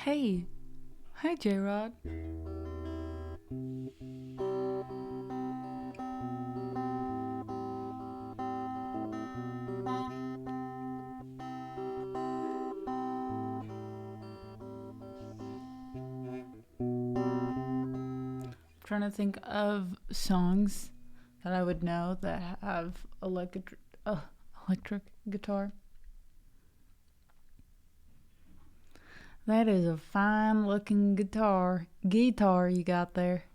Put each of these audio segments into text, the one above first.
Hey, hi J-Rod. Trying to think of songs that I would know that have electric guitar. That is a fine looking guitar you got there.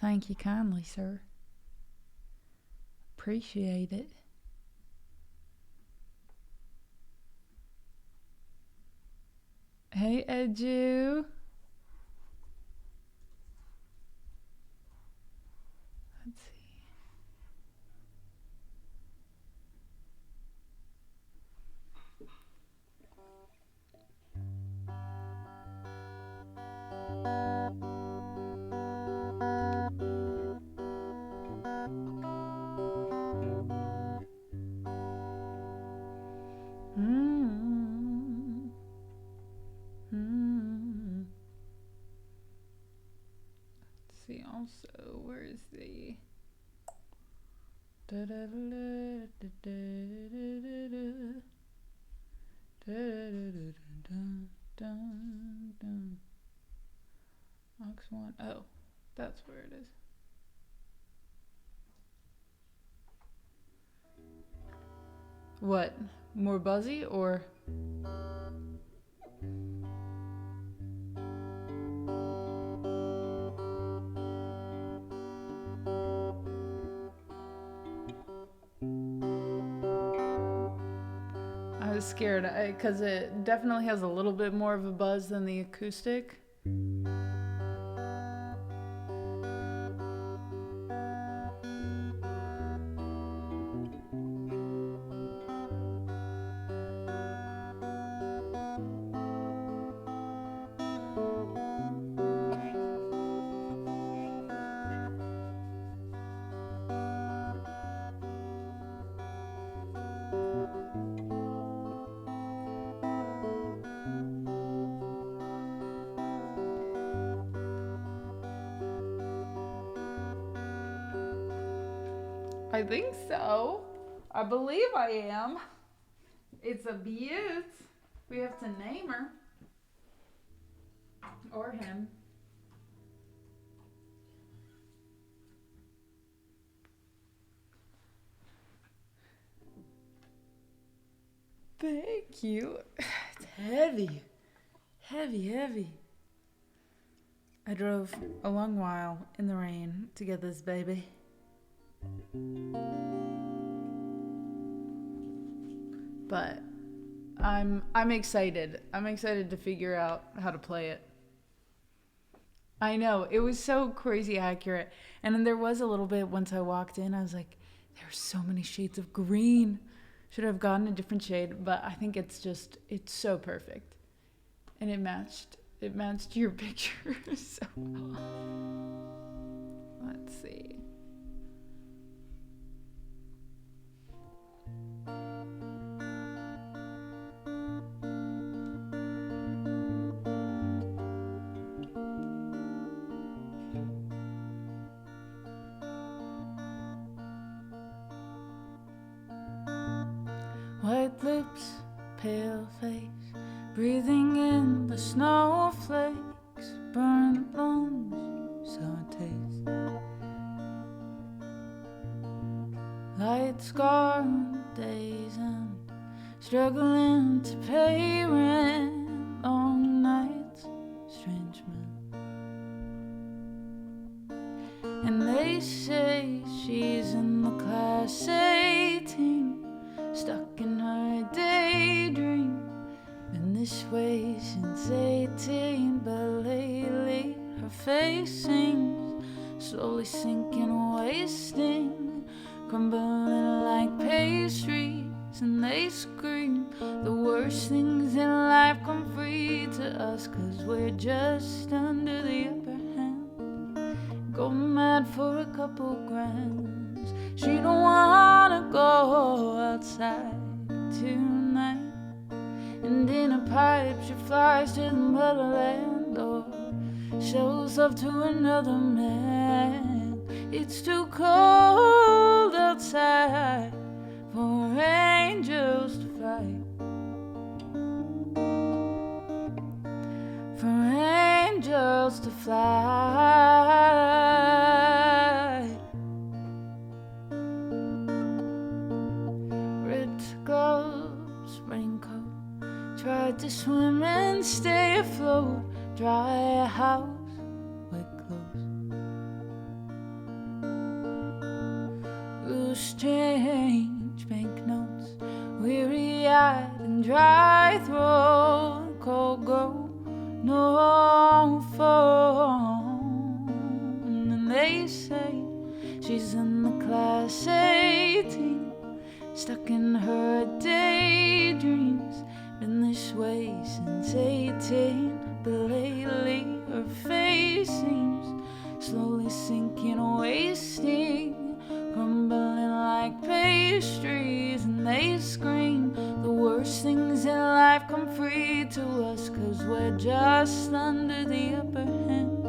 Thank you kindly, sir. Appreciate it. Hey, Edu. Let's see. Mm-hmm. Mm-hmm. Let's see also, where is the... Ox 1. Oh, that's where it is. What? More buzzy or? I was scared because it definitely has a little bit more of a buzz than the acoustic. I think so. I believe I am. It's a beaut. We have to name her. Or him. Thank you. It's heavy. Heavy. I drove a long while in the rain to get this baby. But I'm excited. I'm excited to figure out how to play it. I know, it was so crazy accurate. And then there was a little bit once I walked in, I was like, there's so many shades of green. Should have gotten a different shade, but I think it's so perfect. And it matched your picture so well. Let's see. White lips, pale face, breathing in the snowflakes, burned lungs, sour taste. Light scar on days and struggling to pay rent, long nights, strange men. And they say she's in the class 18, stuck in her daydream. Been this way since 18, but lately her face seems slowly sinking, wasting, crumbling like pastries. And they scream the worst things in life come free to us, 'cause we're just under the upper hand. Go mad for a couple grams. She don't wanna go outside tonight, And in a pipe she flies to the motherland, or shows love to another man. It's too cold outside for angels to fly, for angels to fly. Red gloves, raincoat, tried to swim and stay afloat. Dry house, wet clothes, loose change, banknotes, weary-eyed and dry throat. Cold grow, no phone. And they say she's in the class 18, stuck in her daydreams. Been this way since 18, but lately her face seems slowly sinking, wasting, crumbling like pastries. And they scream the worst things in life come free to us, 'cause we're just under the upper hand.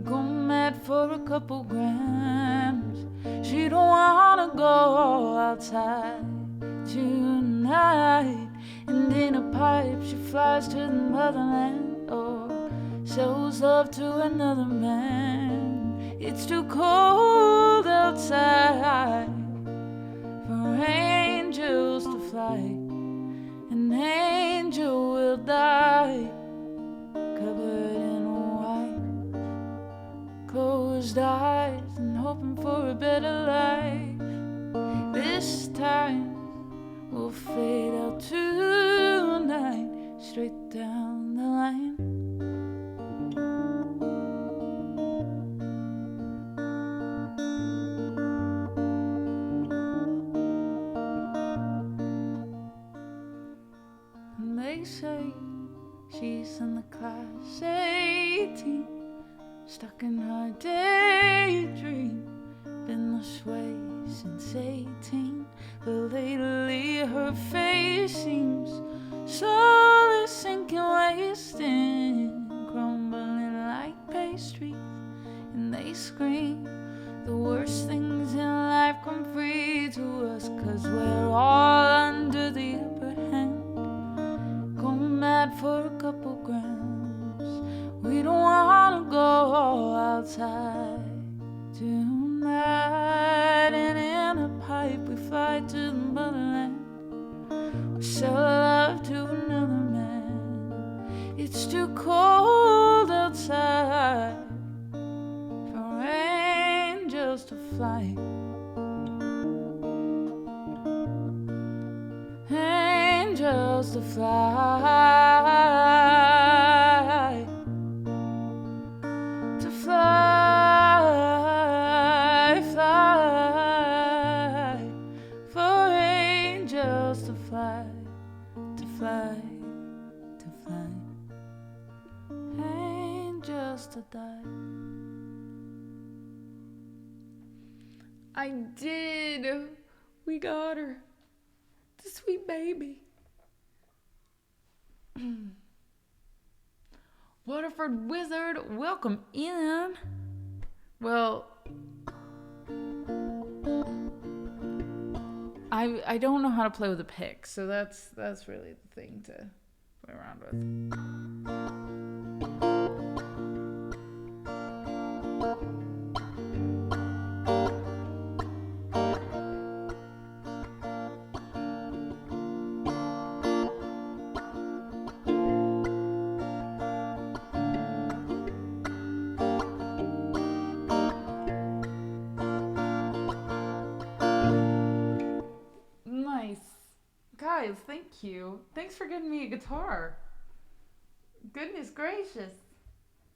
Go mad for a couple grams. She don't wanna go outside tonight. And in a pipe she flies to the motherland, or shows love to another man. It's too cold outside for angels to fly. An angel will die, covered in white, closed eyes and hoping for a better life. This time we'll fade out tonight, straight down the line. And they say she's in the class 18, stuck in her daydream. Been this way since 18, but lately her face seems slowly sinking, wasting, crumbling like pastries. And they scream the worst things in life come free to us, 'cause we're all under the upper hand. Go mad for a couple grams. We don't wanna go outside tonight. And in a pipe we fly to the motherland, we sell love to another man. It's too cold outside for angels to fly, angels to fly, to fly, fly, for angels to fly, to fly, to fly, angels to die. I did. We got her. The sweet baby. Waterford Wizard, welcome in. Well, I don't know how to play with a pick, so that's really the thing to play around with. Guys, thank you. Thanks for getting me a guitar. Goodness gracious.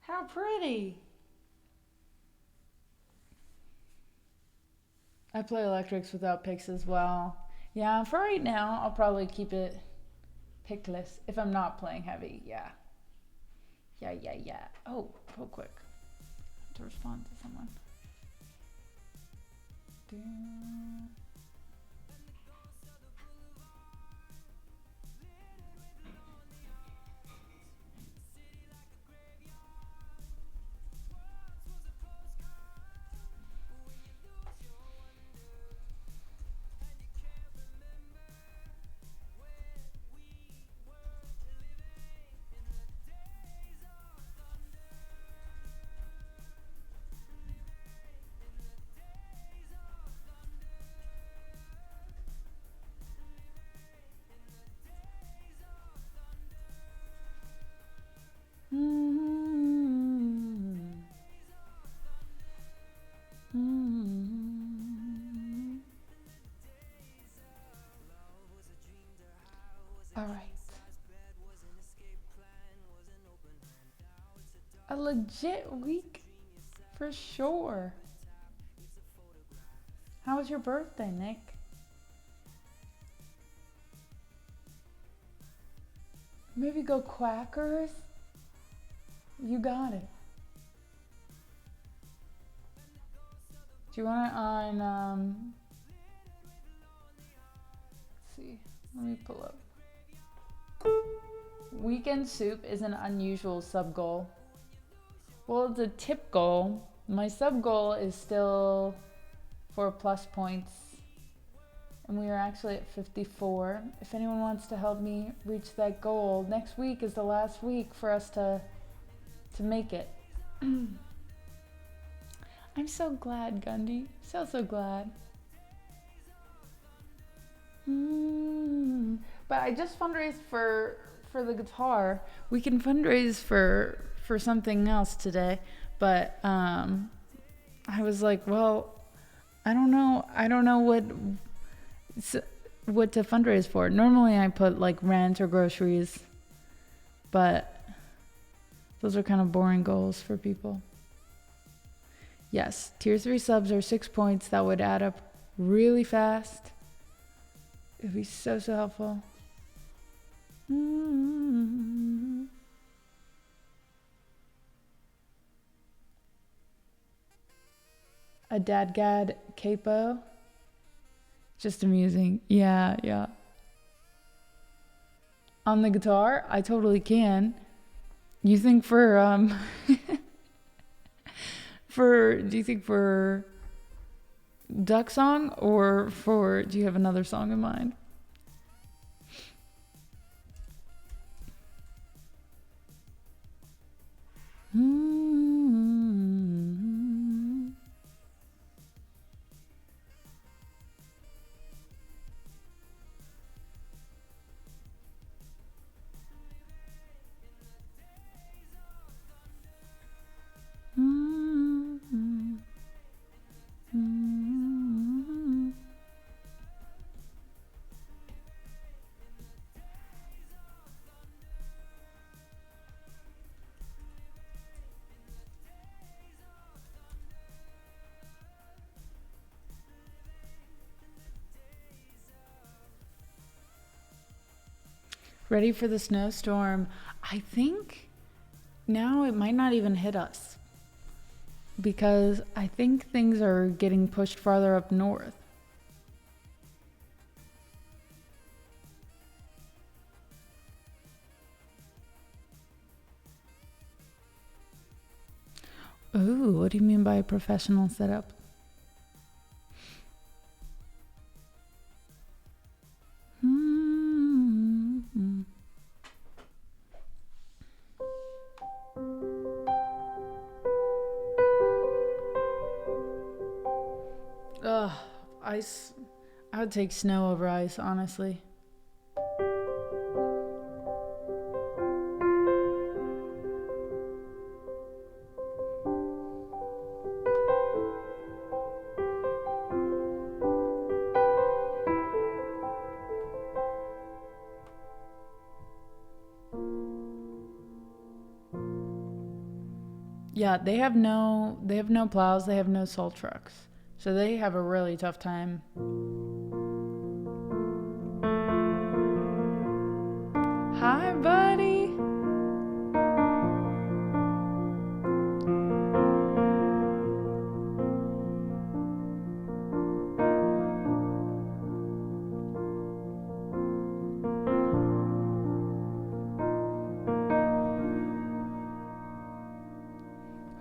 How pretty. I play electrics without picks as well. Yeah, for right now, I'll probably keep it pickless if I'm not playing heavy. Yeah. Oh, real quick. I have to respond to someone. a legit week for sure. How was your birthday, Nick? Maybe go Quackers? You got it. Do you want it on, let's see, let me pull up. Weekend soup is an unusual sub goal. Well, it's a tip goal. My sub goal is still 4+ points. And we are actually at 54. If anyone wants to help me reach that goal, next week is the last week for us to make it. I'm so glad, Gundy. So glad. But I just fundraised for the guitar. We can fundraise for something else today. But I was like, well, I don't know what to fundraise for. Normally I put like rent or groceries, but those are kind of boring goals for people. Yes, tier 3 subs are 6 points. That would add up really fast. It'd be so helpful. A dadgad capo. Just amusing. Yeah. On the guitar, I totally can. You think for do you think for Duck Song, or do you have another song in mind? Ready for the snowstorm. I think now it might not even hit us, because I think things are getting pushed farther up north. Ooh, what do you mean by a professional setup? Ugh, ice. I would take snow over ice, honestly. Yeah, they have no plows, they have no salt trucks. So they have a really tough time. Hi, buddy.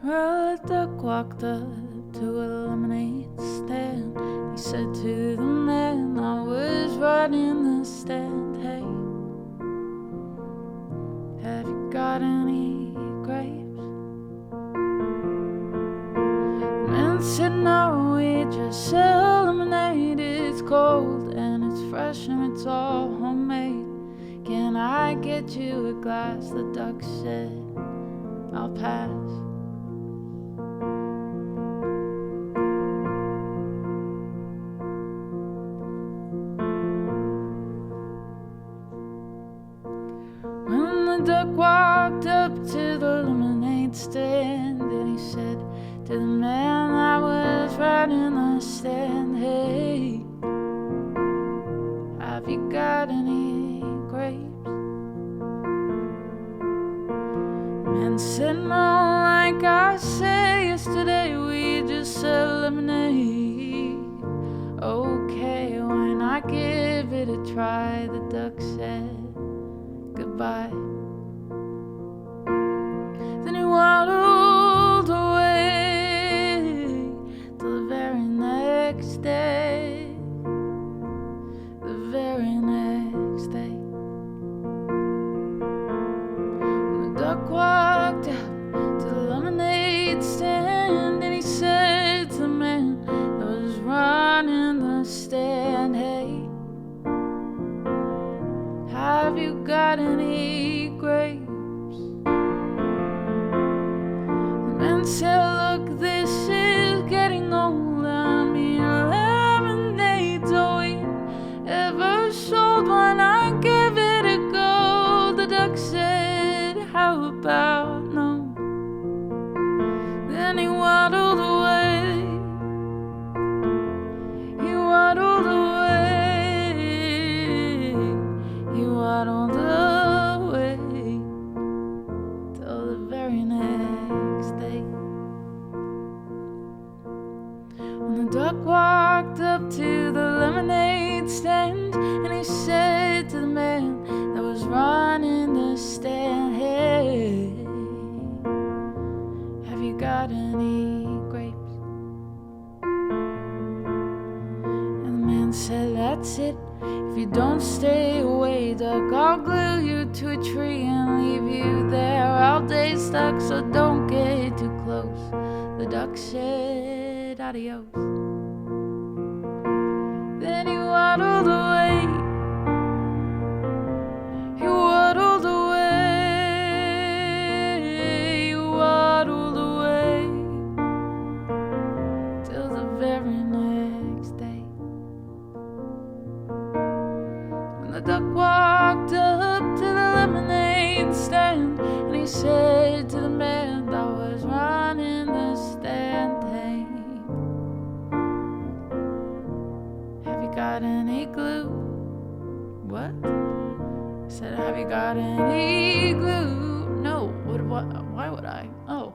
Well, the duck walked up to a lemonade stand. He said to the man I was running the stand, hey, have you got any grapes? The man said, no, we just sell lemonade. It's cold and it's fresh and it's all homemade. Can I get you a glass? The duck said, I'll pass. When the duck walked up to the lemonade lemonade stand, and he said to the man that was running the stand, hey, have you got any grapes? The man said, no, like I said yesterday, we just sell lemonade. Okay, why not give it a try? The duck said goodbye. Then he waddled away till the very next day. The very next day, when the duck walked out to the lemonade stand, and he said to the man that was running the stand, hey, have you got any grapes? The man said, look, this is getting old. I mean, lemonade's all we ever sold. Why not give it a go? The duck said, how about no? Then he waddled away. He waddled away. He waddled away till the very next day. When the duck walked up to the lemonade stand, and he said to the man that was running the stand, hey, have you got any grapes? And the man said, that's it. If you don't stay away, duck, I'll glue you to a tree and leave you there all day stuck, so don't get too close. The duck said, adios. Then he waddled away. He waddled away. He waddled away till the very next day. When the duck walked up to the lemonade stand, and he said to the man that was running the stand, hey, have you got any glue? What? I said, have you got any glue? No. What? Why would I? Oh.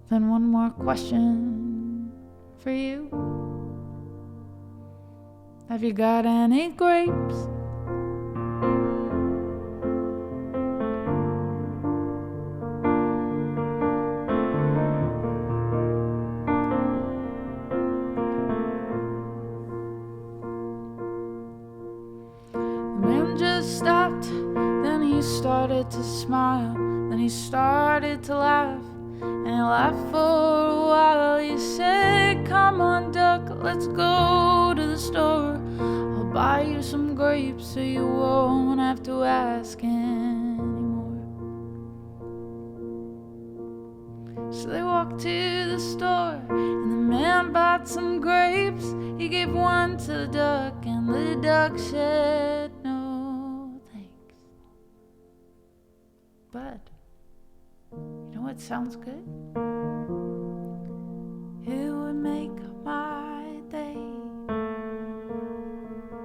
Then one more question for you. Have you got any grapes? The man just stopped, then he started to smile, then he started to laugh, and he laughed for a while. He said, come on, duck, let's go to the store. I'll buy you some grapes so you won't have to ask anymore. So they walked to the store, and the man bought some grapes. He gave one to the duck, and the duck said, no thanks. But you know what sounds good? It would make my day.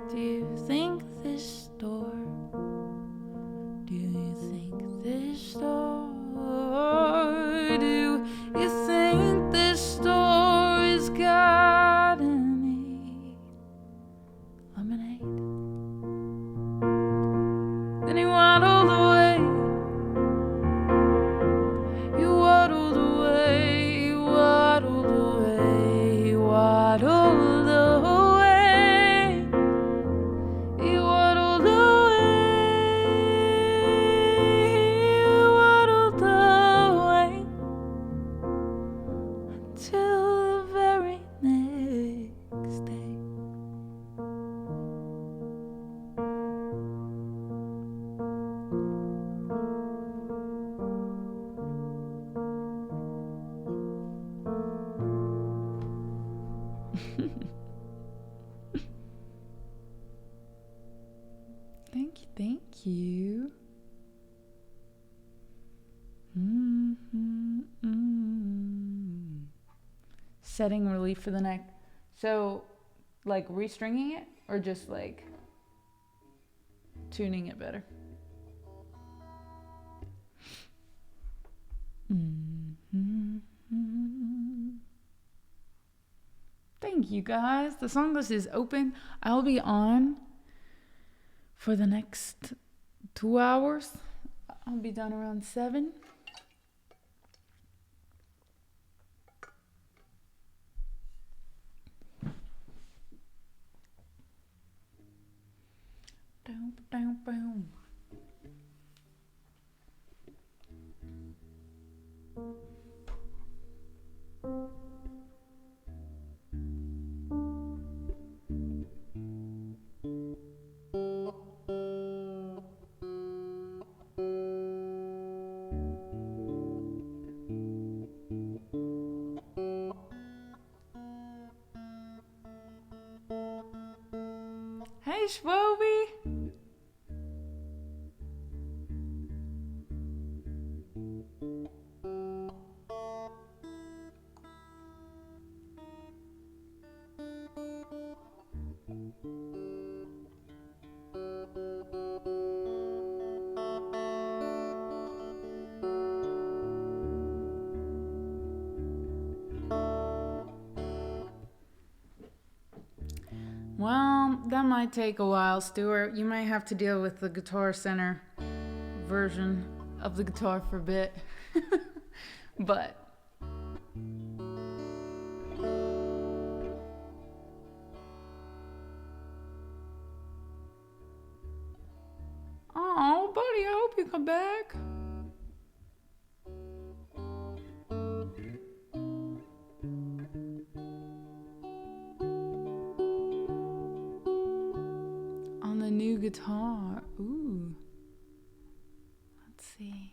Do you think this store? Do you think this store? Do you think this store has got any lemonade? Then he waddled away. He waddled away. He waddled away. He waddled away. He waddled away. He waddled away until the very next day. Thank you. setting relief for the neck. So, like restringing it or just like tuning it better? Mm-hmm. Thank you guys. The song list is open. I'll be on for the next 2 hours. I'll be done around 7. Boom, boom, boom. Hey, Schwoby. Well, that might take a while, Stuart. You might have to deal with the Guitar Center version of the guitar for a bit. But oh, buddy, I hope you come back. On the new guitar. Ooh. Let's see.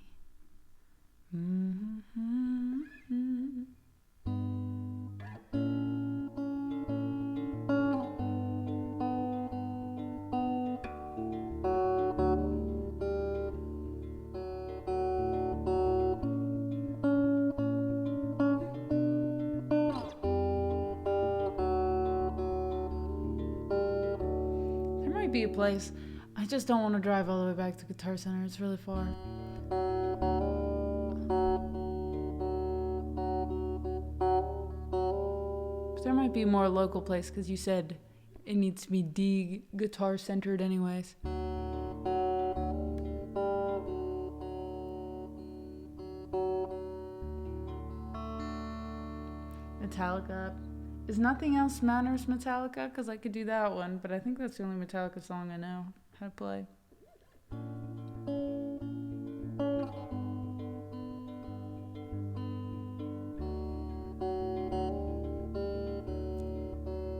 Be a place. I just don't want to drive all the way back to Guitar Center. It's really far. But there might be a more local place because you said it needs to be de-guitar centered anyways. Metallica. Is Nothing Else Matters Metallica? Because I could do that one, but I think that's the only Metallica song I know how to play.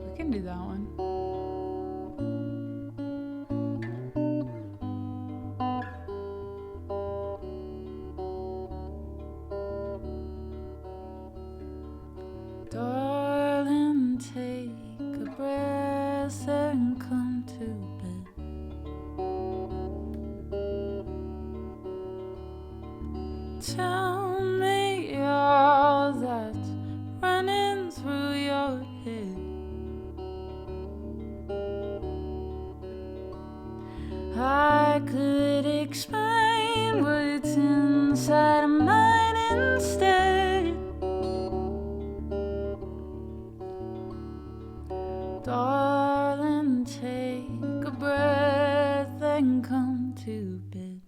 We can do that one. Darling, take a breath and come to bed. Tell me all that's running through your head. I could explain what's inside of mine instead. Darling, take a breath and come to bed.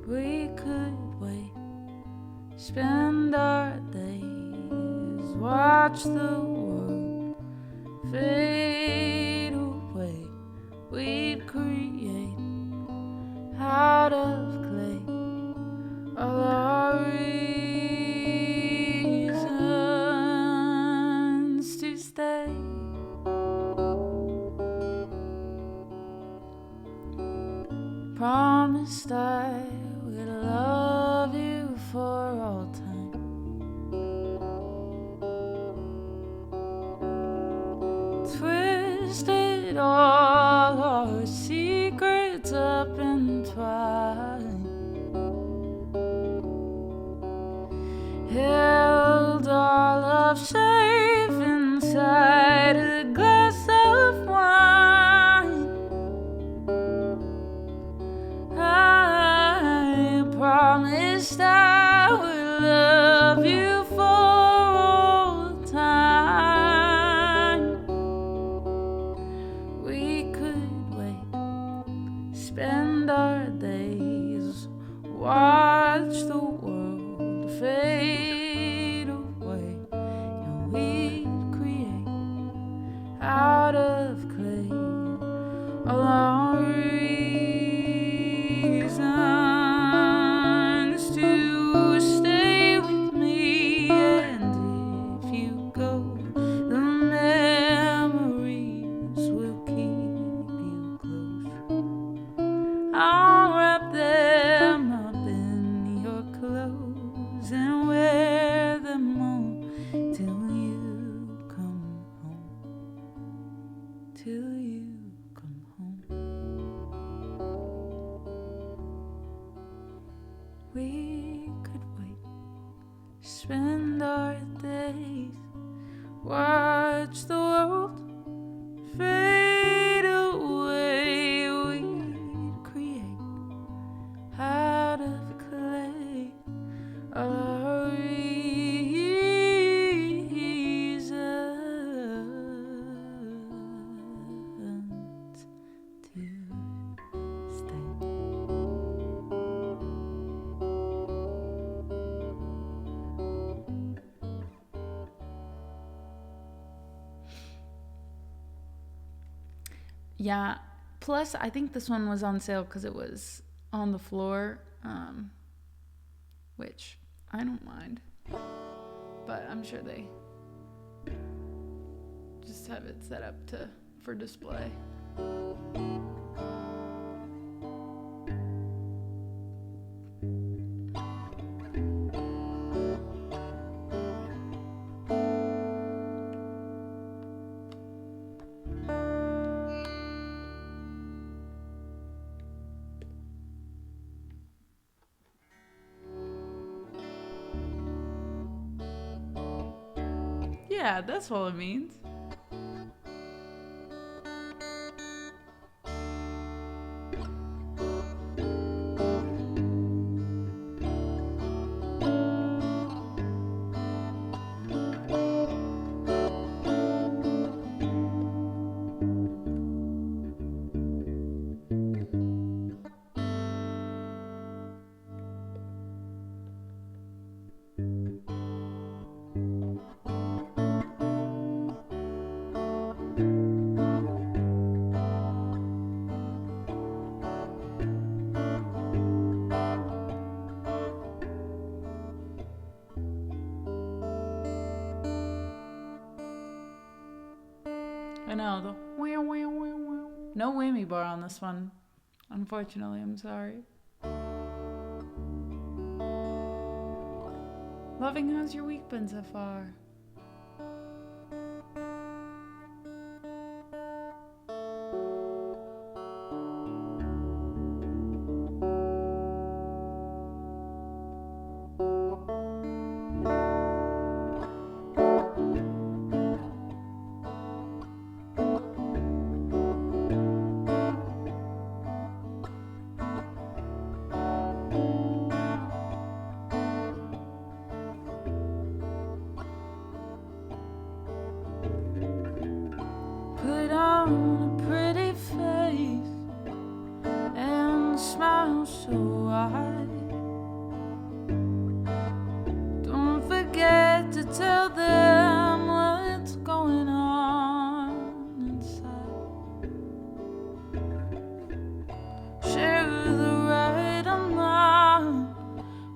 We could wait, spend our days, watch the world fade away. We'd create out of clay all our reasons to stay. Promised I would love you for all time. Twisted all our secrets up in twine. myself safe inside a glass of wine. I promised I would love you for all time. We could wait, spend our days, watch the world fade away, and we'd create out of clay all our reasons to stay with me. And if you go, the memories will keep you close. I'll wrap them up in your clothes and wear them on till you come home. Till you come home. We could wait, spend our days, watch the world fade away. We'd create out of clay our reasons to stay. Yeah, plus I think this one was on sale because it was on the floor, which I don't mind, but I'm sure they just have it set up for display. Yeah, that's all it means. I know, the wow, wow, wow, wow. No whammy bar on this one. Unfortunately, I'm sorry. Loving, how's your week been so far? Put on a pretty face and smile so wide. Don't forget to tell them what's going on inside. Share the right amount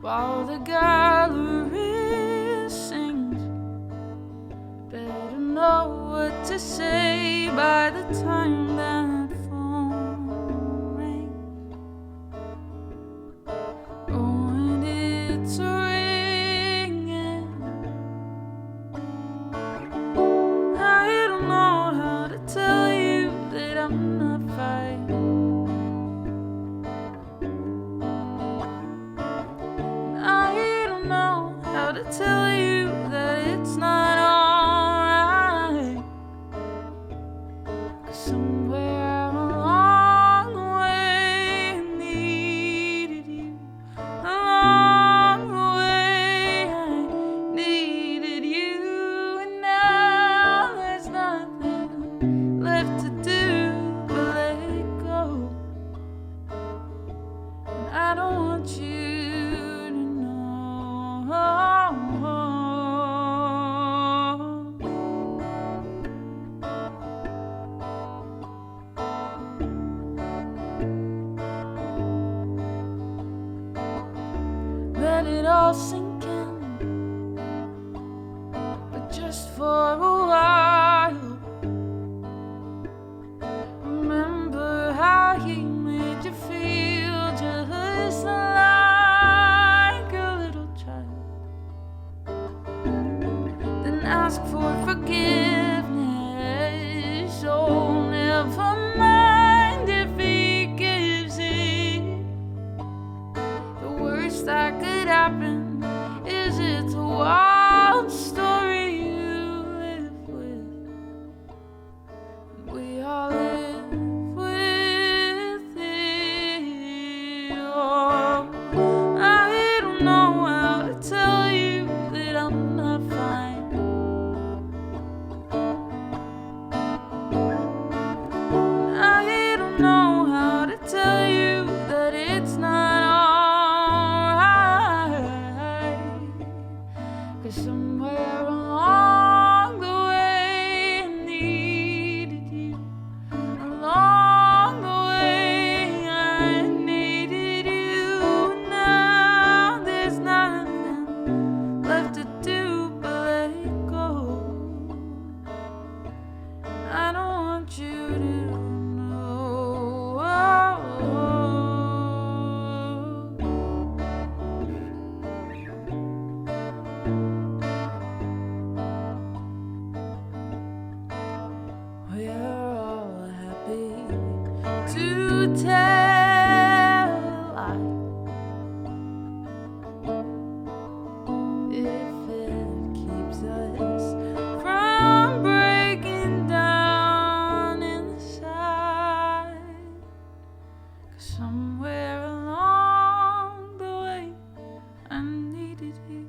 while the gallery sings. Better know what to say by the time that phone rings. Oh, and it's ringing. I don't know how to tell you that I'm not fine. I don't know how to tell you that it's not all ask for forgiveness. Oh, never mind if he gives it. The worst that could happen is it's a wild story you live with. We all live with it. Oh, I don't know how to tell you that I'm not fine. I don't know how to tell you that it's not alright. 'Cause somewhere along the way I needed you. Along the way I needed you. Now there's nothing left to do but let it go. I don't want you to know. We're all happy to tell if it keeps us from breaking down inside. 'Cause somewhere along the way I needed you.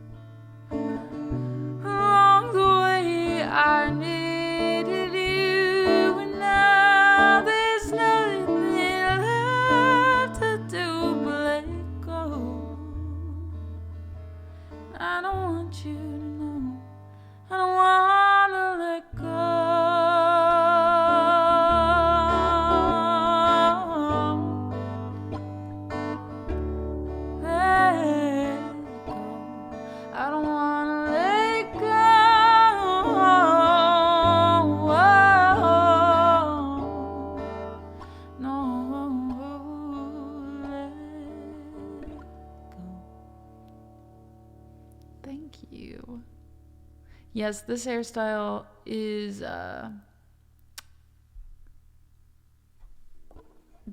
Along the way I needed you. And now there's nothing left to do but let it go. I don't want you to know. I don't wanna let go. Let go. I don't wanna let go. No, let go. Thank you. Yes, this hairstyle is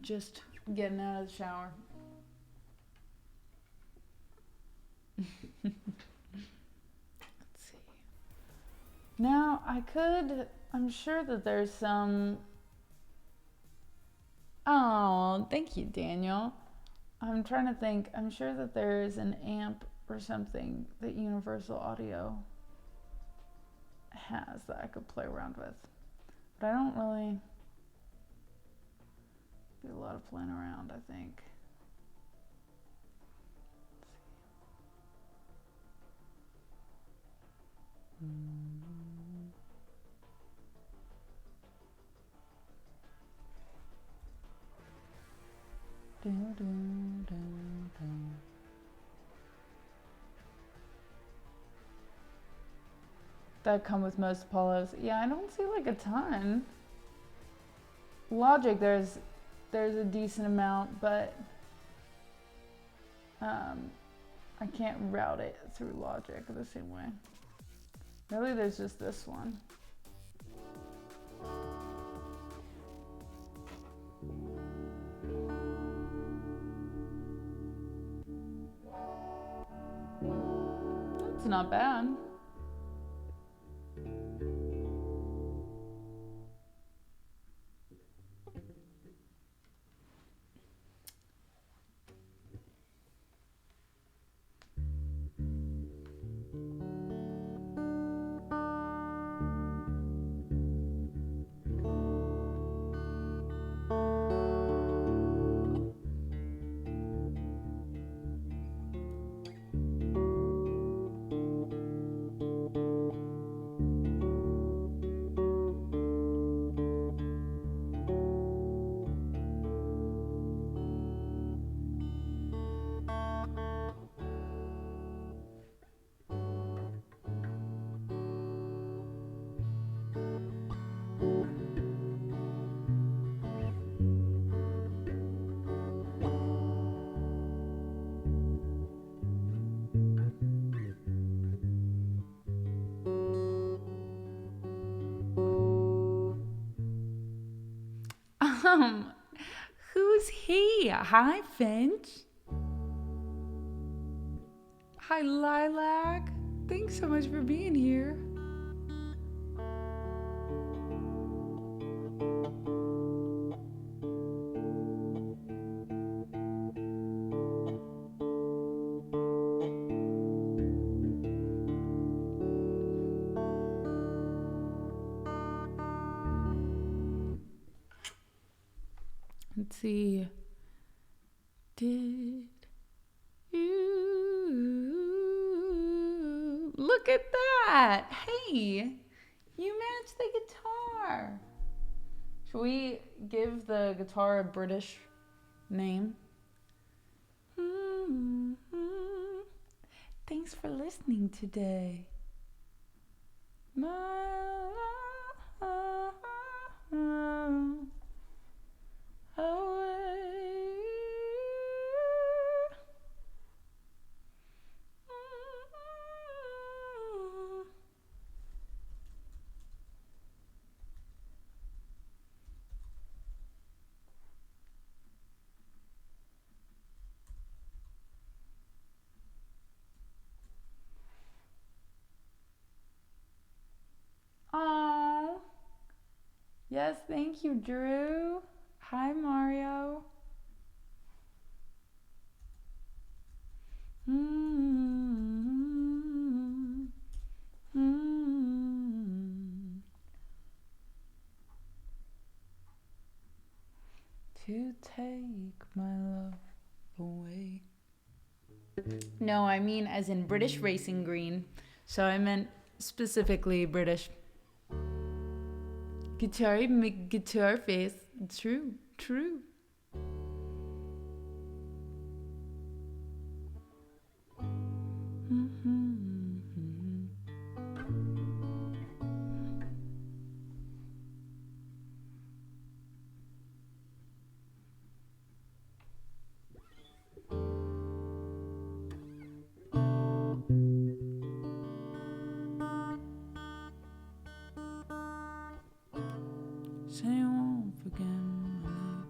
just getting out of the shower. Let's see. Now I'm sure that there's some. Oh, thank you, Daniel. I'm trying to think. I'm sure that there's an amp or something that Universal Audio has that I could play around with. But I don't really do a lot of playing around, I think. That come with most Apollos. Yeah, I don't see like a ton. Logic, there's a decent amount, but I can't route it through Logic the same way. Really, there's just this one. That's not bad. Hi, Finch. Hi, Lilac. Thanks so much for being here. Let's see. Did you look at that? Hey, you matched the guitar. Should we give the guitar a British name? Thanks for listening today. Oh, yes, thank you, Drew. Hi, Mario. To take my love away. No, I mean as in British racing green. So I meant specifically British. Guitar face. True. Say you won't forget my name.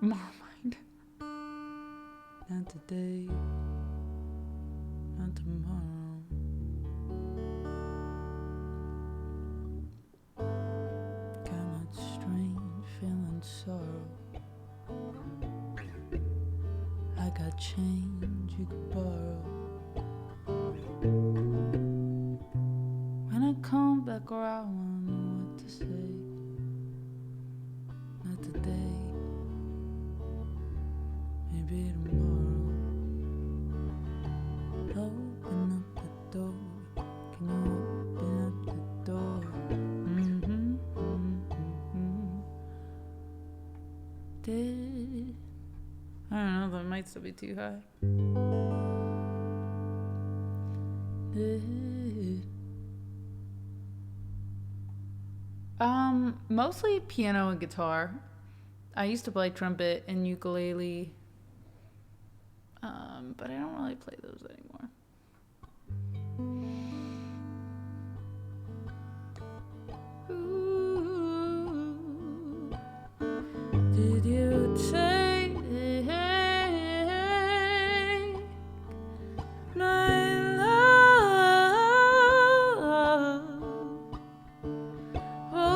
Mind. Not today, not tomorrow. Got that strange feeling sorrow. I got change you could borrow. When I come back around, I won't know what to say. Not today, maybe tomorrow. Open up the door. Can you open up the door? Did I don't know, that might still be too high. Mostly piano and guitar. I used to play trumpet and ukulele, but I don't really play those anymore. Ooh, did you take my love away from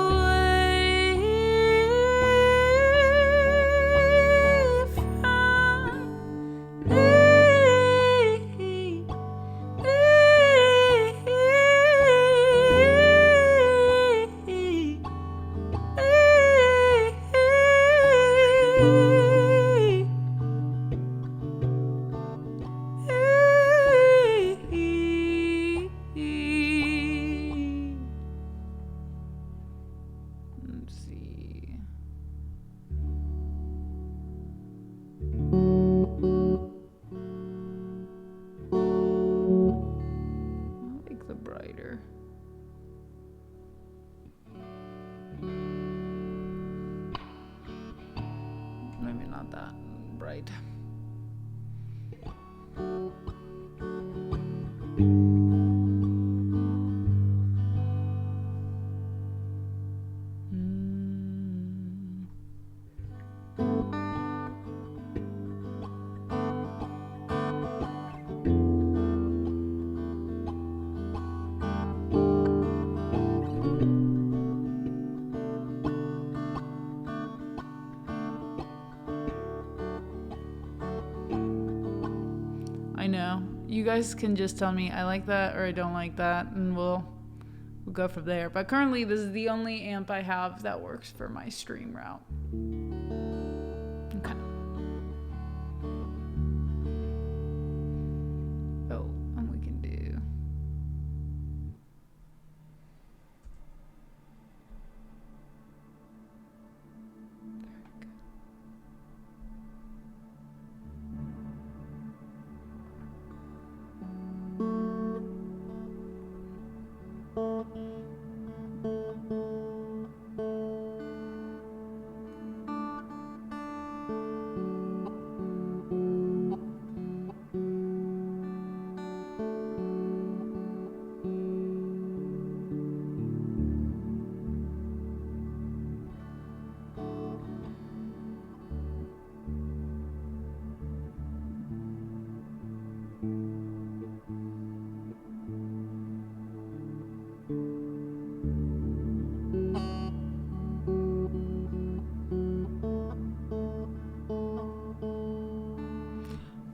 me? Let's see. I'll make the brighter. Maybe not that bright. I know. You guys can just tell me I like that or I don't like that, and we'll go from there. But currently, this is the only amp I have that works for my stream route. Okay. Oh, and we can do...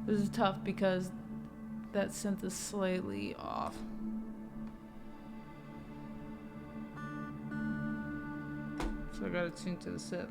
This is tough because that synth is slightly off. So I gotta tune to the synth.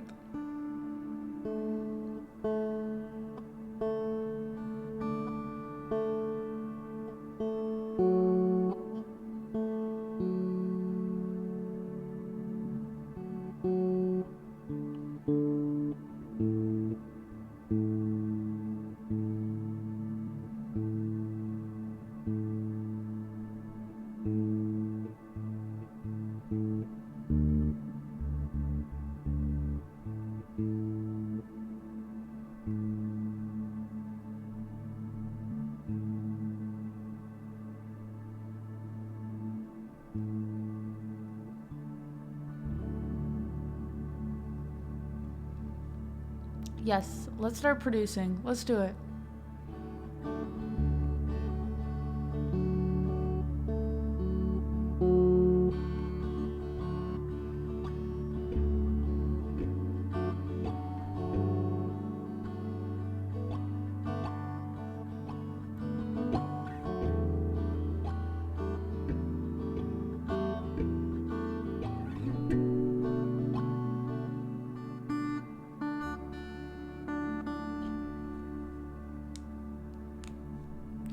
Yes, let's start producing. Let's do it.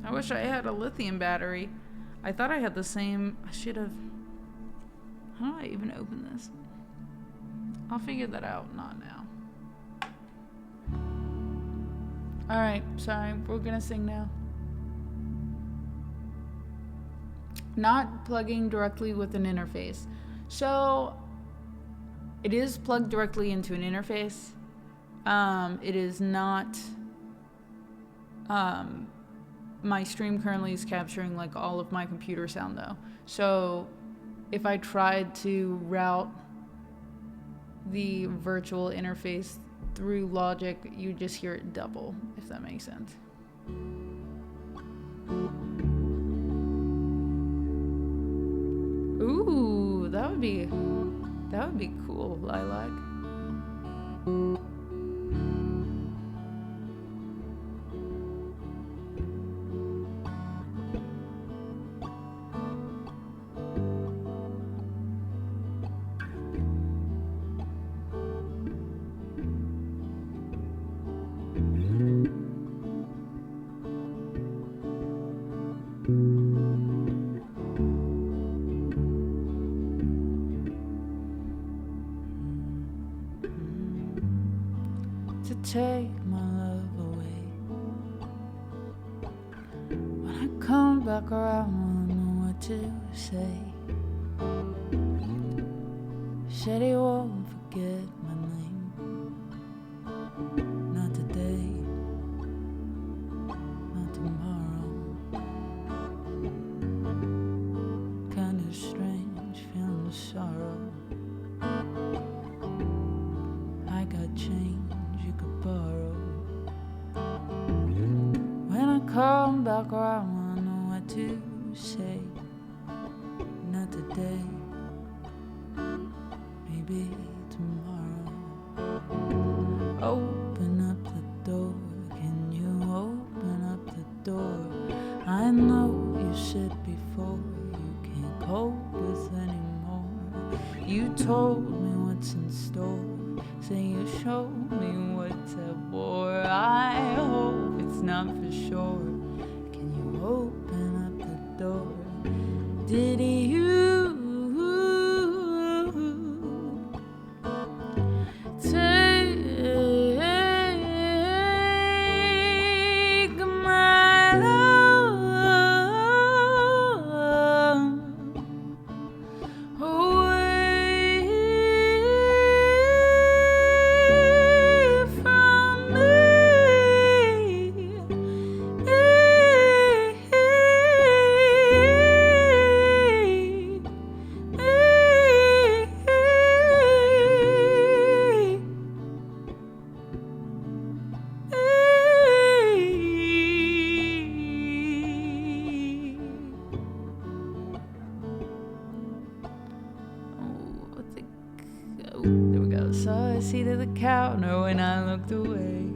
I wish I had a lithium battery. I thought I had the same. I should have. How do I even open this? I'll figure that out. Not now. Alright, sorry. We're gonna sing now. Not plugging directly with an interface. So, it is plugged directly into an interface. It is not. My stream currently is capturing like all of my computer sound though. So if I tried to route the virtual interface through Logic, you just hear it double, if that makes sense. Ooh, that would be cool, Lilac. To take my love away. When I come back around, I don't know what to say. Said he won't forget my name. Not today, not tomorrow. Kinda strange, feeling sorrow. I got change you could borrow. When I come back around, I know what to say. Not today, maybe tomorrow. Open up the door, can you open up the door? told me what's in store. Say you showed me what's at war. I hope it's not for sure. Can you open up the door? Did you take my love away from me? Oh, there we go. Saw a seat at the counter when I looked away.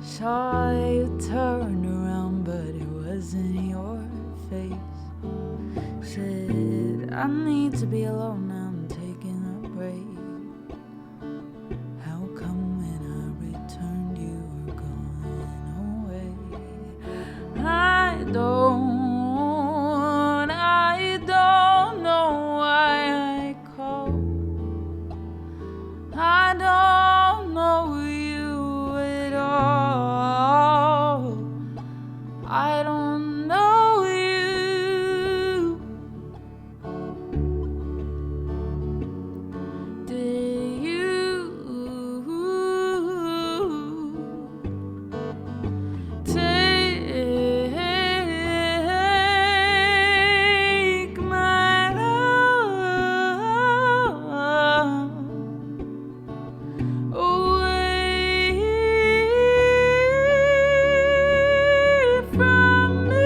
Saw you turn around, but it wasn't your face. Said, I need to be alone now, I'm taking a break. How come when I returned you were gone away? I don't know why I called. I don't know you at all. I don't know you. Did you take my love away from me?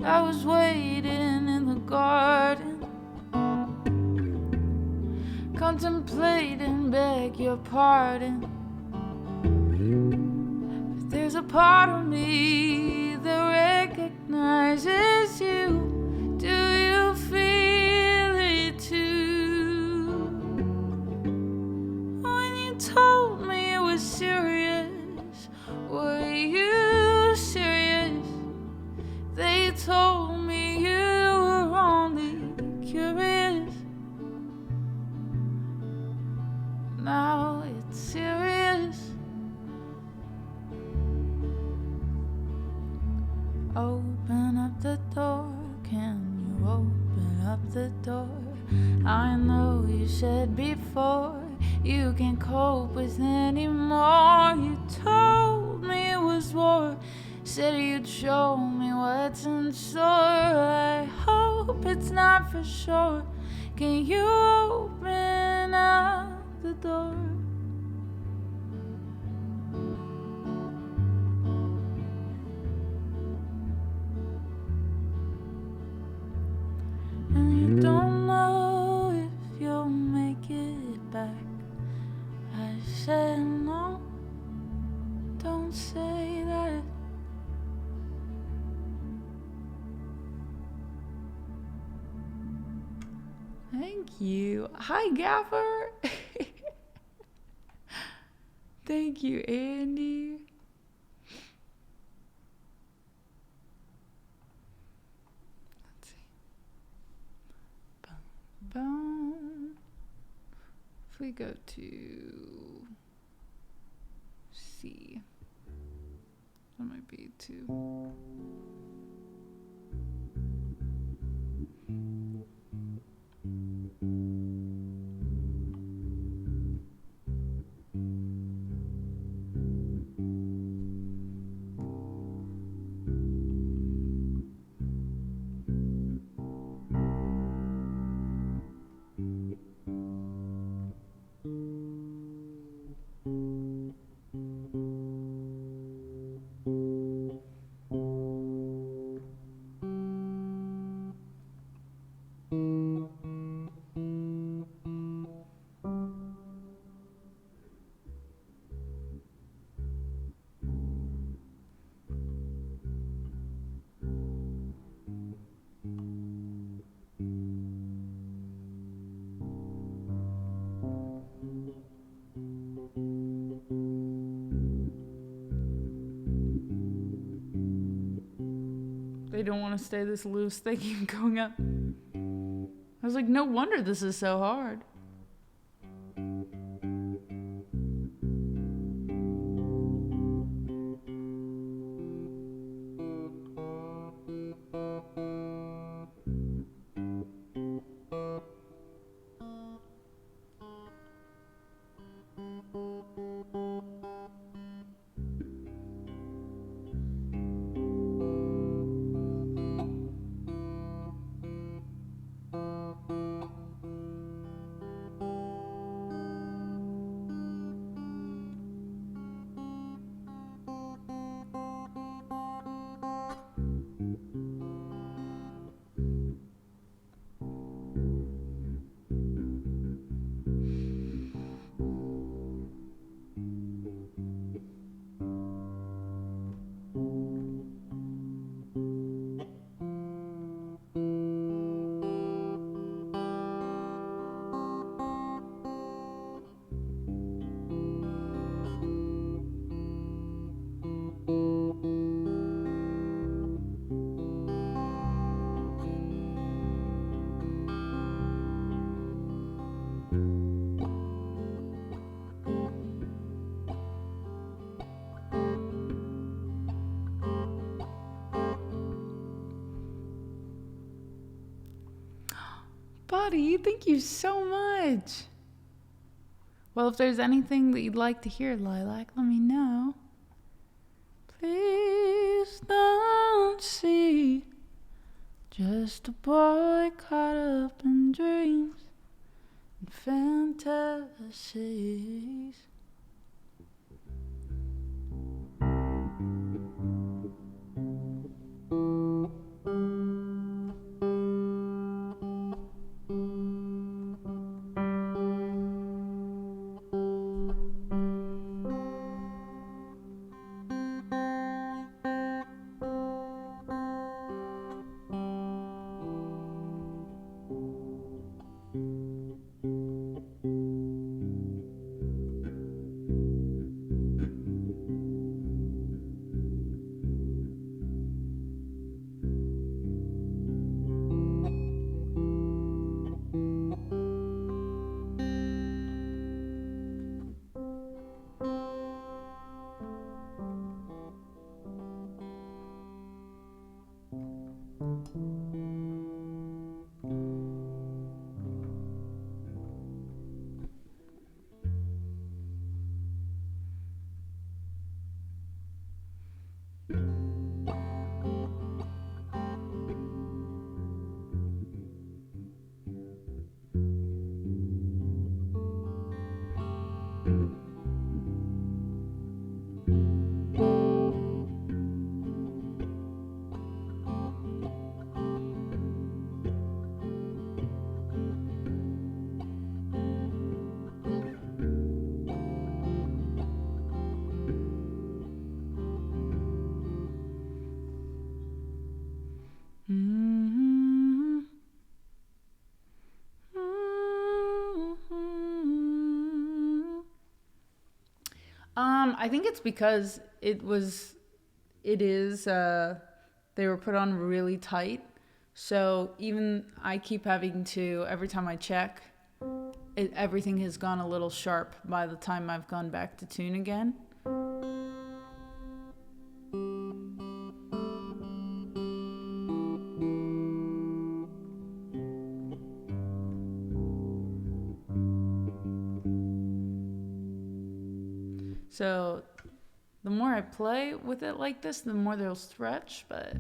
I was waiting in the garden, contemplating, beg your pardon. But there's a part of me that recognizes you. Do you feel it too? When you told me it was serious, were you serious? They told me you were only curious. Now it's serious. Open up the door, can you open up the door? I know you said before you can't cope with anymore. You told me it was war, said you'd show me what's in store. I hope it's not for sure. Can you open up the door? And you don't know if you'll make it back. I said no, don't say that. Thank you. Hi, Gaffer. Thank you, Andy. Let's see. Boom, boom. If we go to C, that might be 2. don't want to stay this loose. They keep going up. I was like, no wonder this is so hard. Buddy, thank you so much. Well, if there's anything that you'd like to hear, Lilac, let me know. Please don't see just a boy caught up in dreams and fantasies. I think it's because they were put on really tight. So even I keep having to, every time I check, everything has gone a little sharp by the time I've gone back to tune again. So the more I play with it like this, the more they'll stretch, but...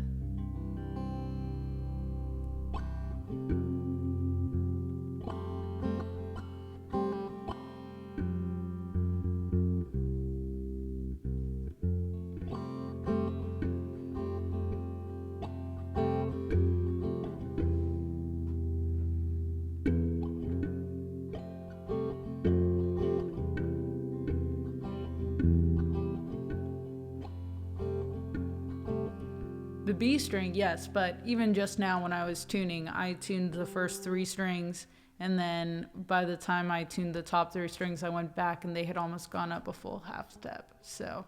The B string, yes, but even just now when I was tuning, I tuned the first 3 strings, and then by the time I tuned the top 3 strings, I went back and they had almost gone up a full half step. So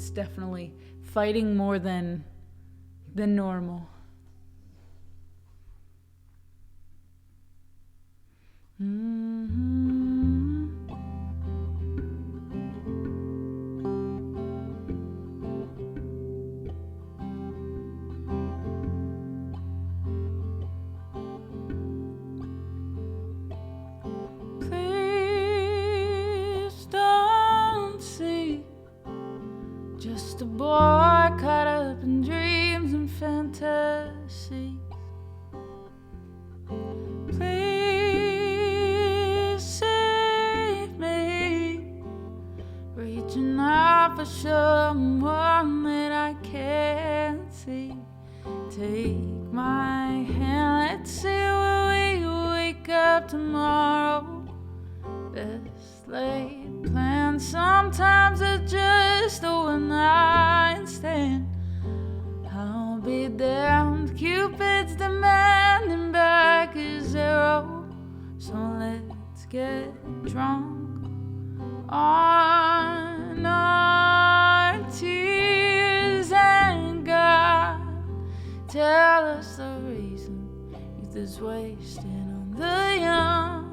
it's definitely fighting more than normal. Please don't see just a boy caught up in dreams and fantasies. Please save me, reaching out for someone that I can't see. Take my hand, let's see where we wake up tomorrow. Best laid plans sometimes are just a one-night stand. I'll be damned, Cupid's demanding back a zero. So let's get drunk on our tears, and God, tell us the reason youth is wasted on the young.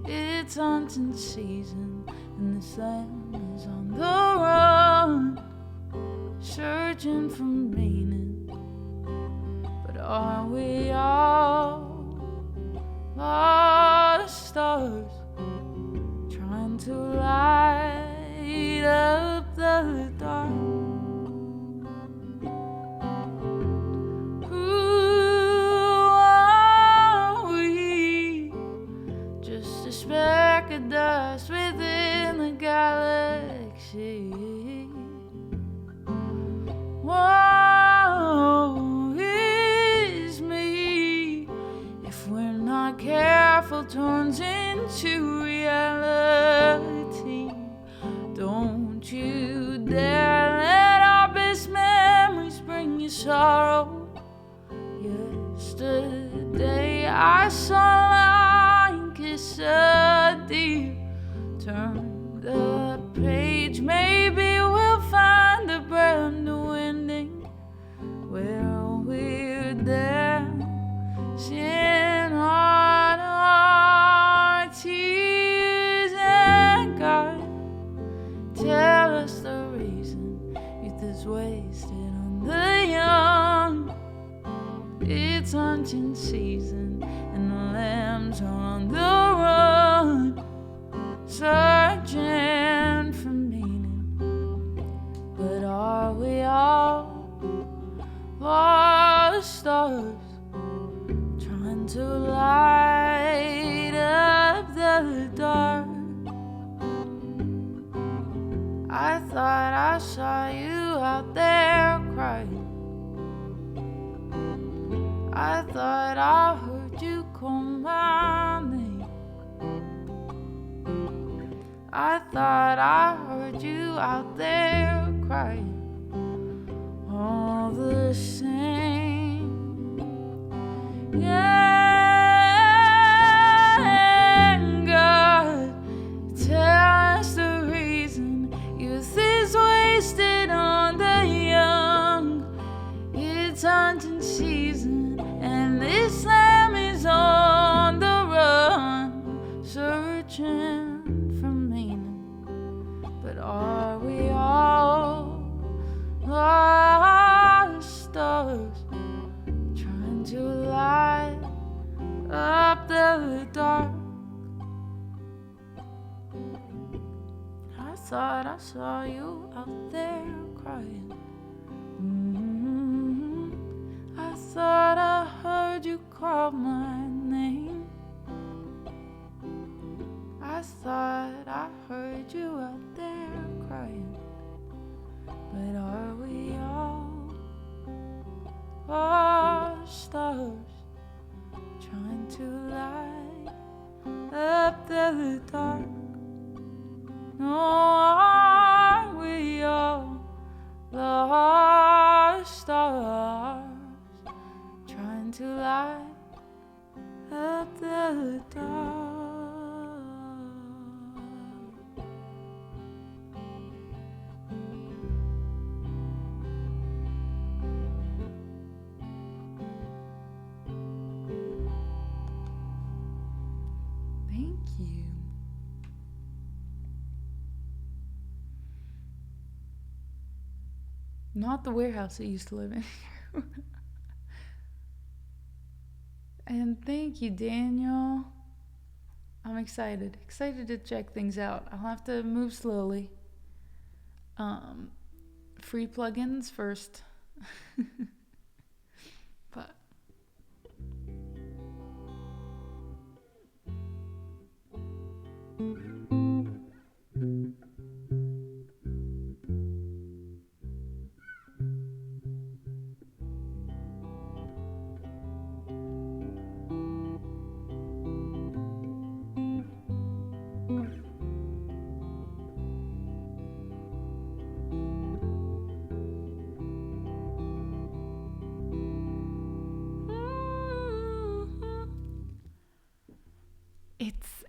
It's hunting season and this land is on the run, searching for meaning. But are we all lost stars, trying to light up the dark? Who are we? Just a speck of dust within the galaxy. Woe is me if we're not careful, turns into reality. Don't you dare let our best memories bring you sorrow. Yesterday I saw a lion kiss a deer. Turn the page, maybe we'll find a brand new ending where we're dancing on our tears. And God, tell us the reason youth is wasted on the young. It's hunting season and the lambs are on the run, searching for meaning. But are we all lost stars, trying to light up the dark? I thought I saw you out there crying. I thought I heard you call my name. I thought I heard you out there crying. All the same, yeah. God, tell us the reason youth is wasted on the young. It's hunting season and this lamb is on the run, searching for meaning. But are we all lost stars, trying to light up the dark? I thought I saw you out there crying. I thought I heard you call my name. I thought I heard you out there crying. But are we all lost stars, trying to light up the dark? No, are we all lost stars, trying to light up the dark? Not the warehouse I used to live in. And thank you, Daniel. I'm excited to check things out. I'll have to move slowly. Free plugins first. But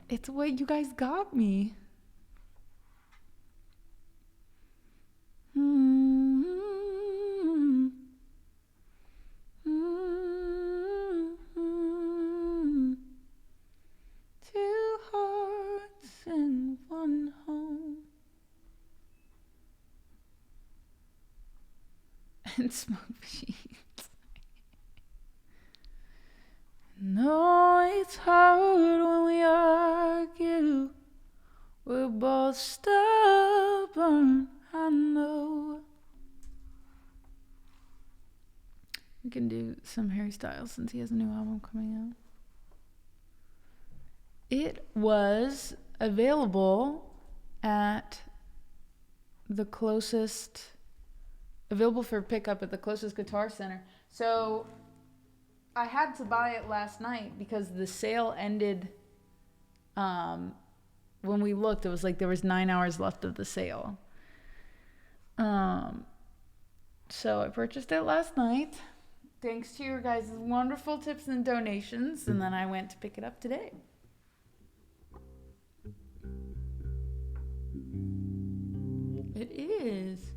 it's what you guys got me. Two hearts in one home. And smoke machines. No, it's hard when we argue. We're both stubborn, I know. We can do some Harry Styles since he has a new album coming out. It was available at the closest, available for pickup at the closest Guitar Center. So I had to buy it last night because the sale ended. When we looked, it was like there was 9 hours left of the sale. So I purchased it last night, thanks to your guys' wonderful tips and donations, and then I went to pick it up today. It is.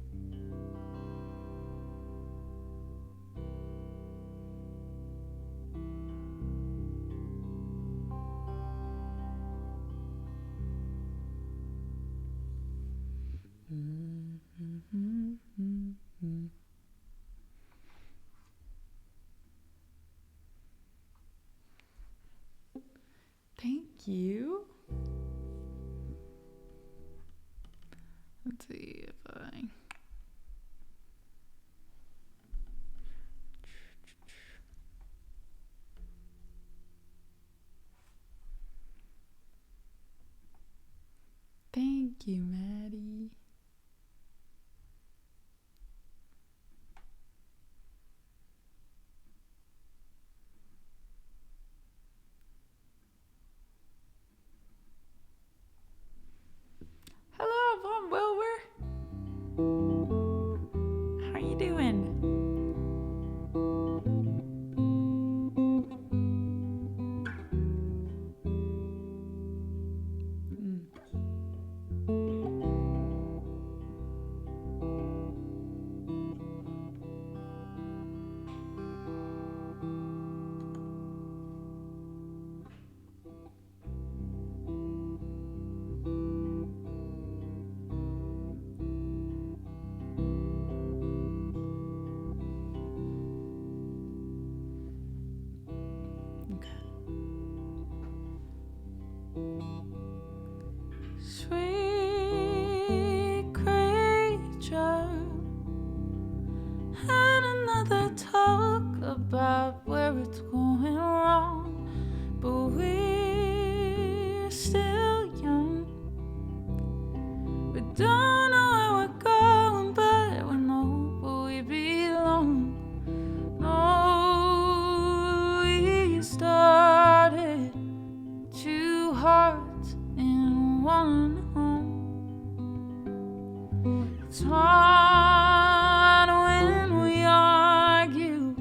Thank you. Let's see if I... Thank you, Maddie. Hello, Von Wilbur. How you doing? Sweet creature, and another talk about where it's going wrong, but we're still young. We don't know where we're going, but we know where we belong. No, we started two hearts in one home. It's hard when we argue.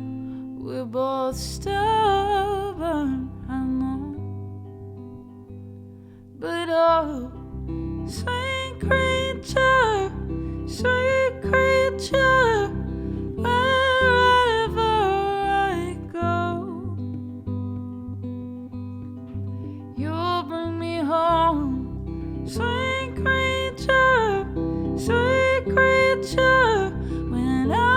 We're both stubborn, I know. But oh, sweet creature, wherever I go, you'll bring me home. Sweet creature, when I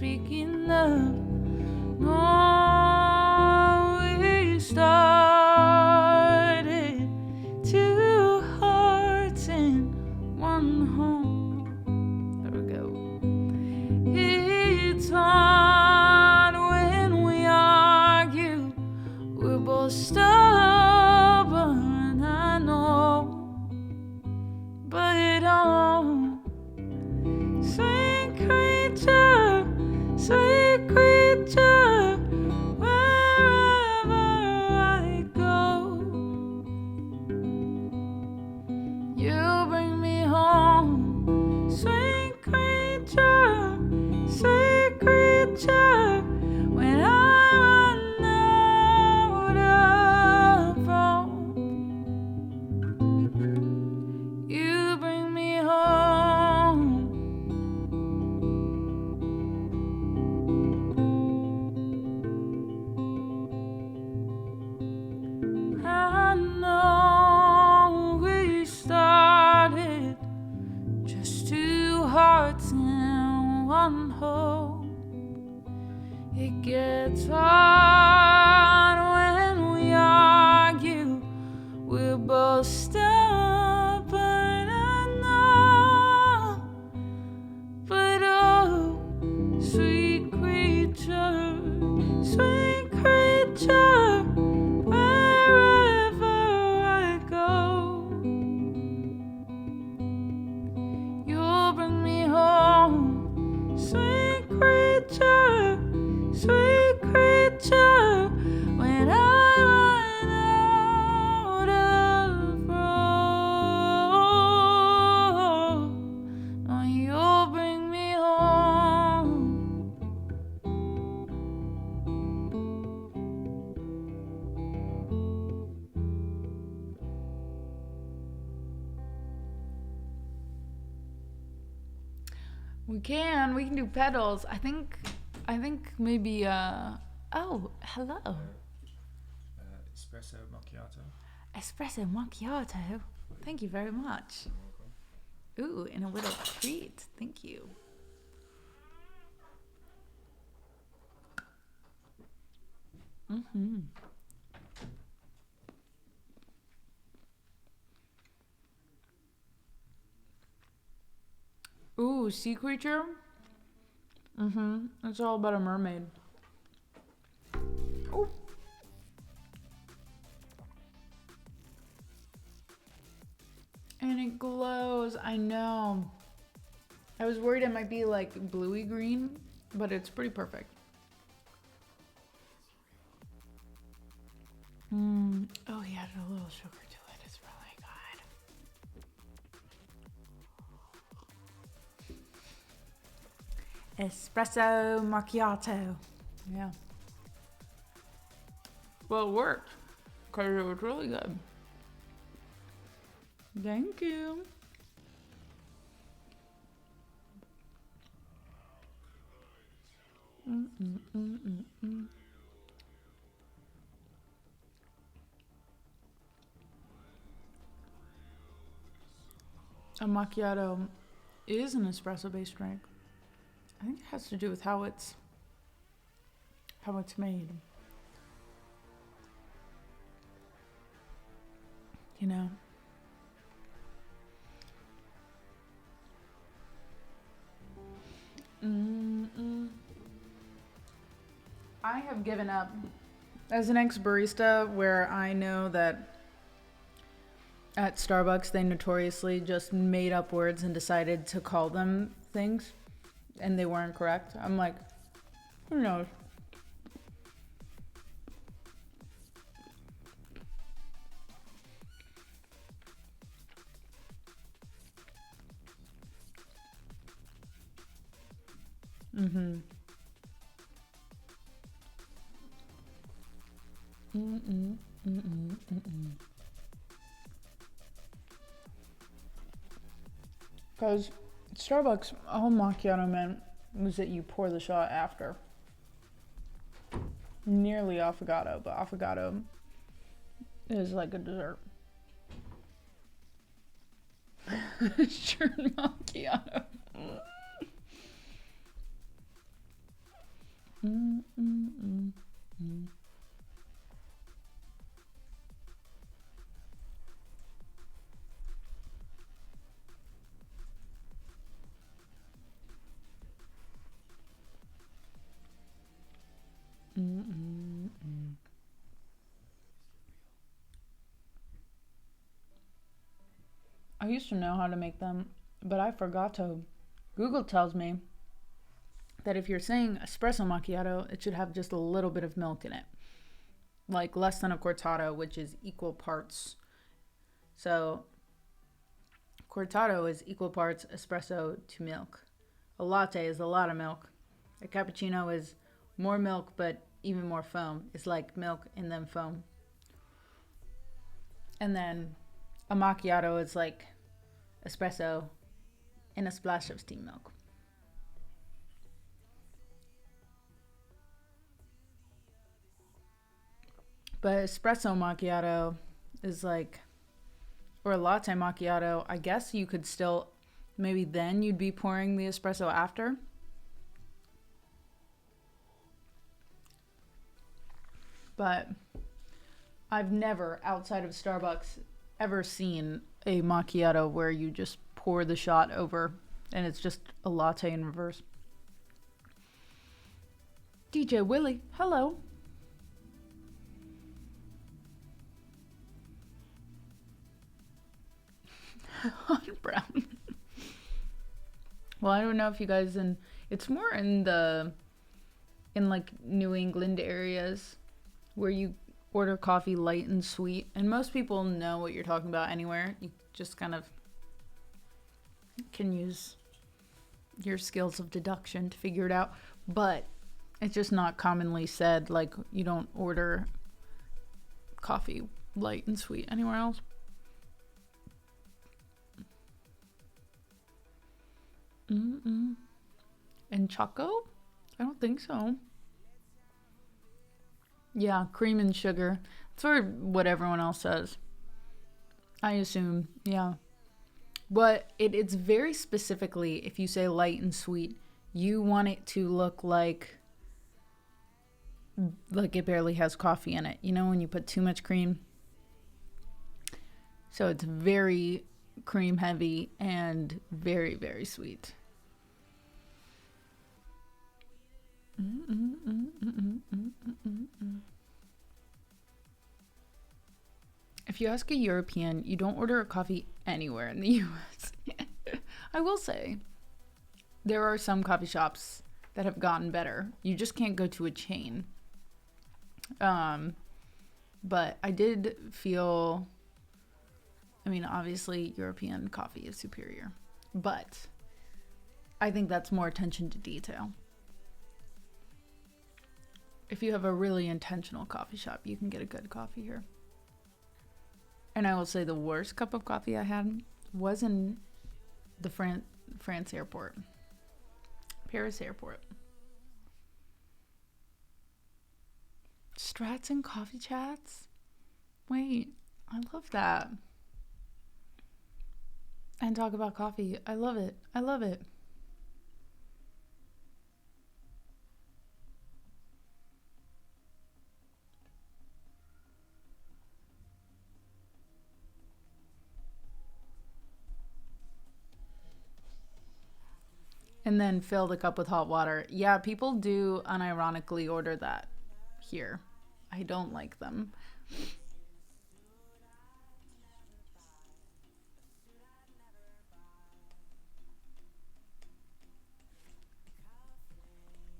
speaking of. No, we started two hearts in one home. There we go. It's hard when we argue. We're both stubborn, I know. But oh, sweet creature, wherever I go, you bring me home. Sweet creature, when I run out of room, you bring me home. I know we started just two hearts in one hole. It gets hard when we argue. We're both stubborn, I know. But oh, sweet creature, wherever I go, you'll bring me home. Sweet creature, when I run out of road, oh, you'll bring me home. We can do pedals. I think maybe oh, hello. Espresso macchiato. Espresso macchiato. Thank you very much. Ooh, and a little treat. Thank you. Mm-hmm. Ooh, sea creature? Mm-hmm. It's all about a mermaid. Oh. And it glows, I know. I was worried it might be like bluey green, but it's pretty perfect. Oh, he added a little sugar to it. It's really good. Espresso macchiato. Yeah. Well, it worked because it was really good. Thank you. A macchiato is an espresso-based drink. I think it has to do with how it's made. You know. I have given up as an ex-barista, where I know that at Starbucks they notoriously just made up words and decided to call them things and they weren't correct. I'm like, who knows? Because Starbucks, all macchiato meant was that you pour the shot after. Nearly affogato, but affogato is like a dessert. Sure, macchiato. I used to know how to make them, but I forgot to. Google tells me that if you're saying espresso macchiato, it should have just a little bit of milk in it. Like less than a cortado, which is equal parts. So cortado is equal parts espresso to milk. A latte is a lot of milk. A cappuccino is more milk, but even more foam. It's like milk and then foam. And then a macchiato is like espresso and a splash of steamed milk. But espresso macchiato is like, or a latte macchiato, I guess you could still, maybe then you'd be pouring the espresso after. But I've never, outside of Starbucks, ever seen a macchiato where you just pour the shot over and it's just a latte in reverse. DJ Willie, hello. Brown. Well, I don't know if you guys it's more in like New England areas where you order coffee light and sweet, and most people know what you're talking about anywhere. You just kind of can use your skills of deduction to figure it out, but it's just not commonly said. Like, you don't order coffee light and sweet anywhere else. And Choco? I don't think so. Yeah, cream and sugar. That's what everyone else says. I assume, yeah. But it's very specifically, if you say light and sweet, you want it to look like it barely has coffee in it. You know, when you put too much cream? So it's very cream heavy and very, very sweet. If you ask a European, you don't order a coffee anywhere in the US. I will say, there are some coffee shops that have gotten better. You just can't go to a chain. But I did feel, I mean, obviously European coffee is superior, but I think that's more attention to detail. If you have a really intentional coffee shop, you can get a good coffee here. And I will say the worst cup of coffee I had was in the France airport. Paris airport. Strats and coffee chats? Wait, I love that. And talk about coffee. I love it. I love it. And then fill the cup with hot water. Yeah, people do unironically order that here. I don't like them.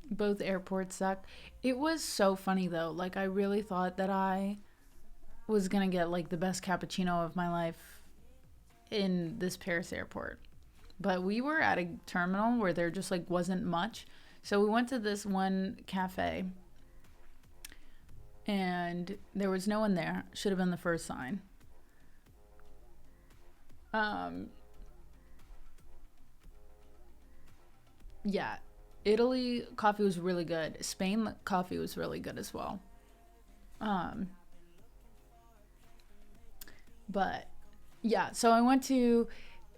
Both airports suck. It was so funny though. Like, I really thought that I was gonna get like the best cappuccino of my life in this Paris airport. But we were at a terminal where there just like wasn't much. So we went to this one cafe and there was no one there. Should have been the first sign. Yeah, Italy coffee was really good. Spain coffee was really good as well. But yeah, so I went to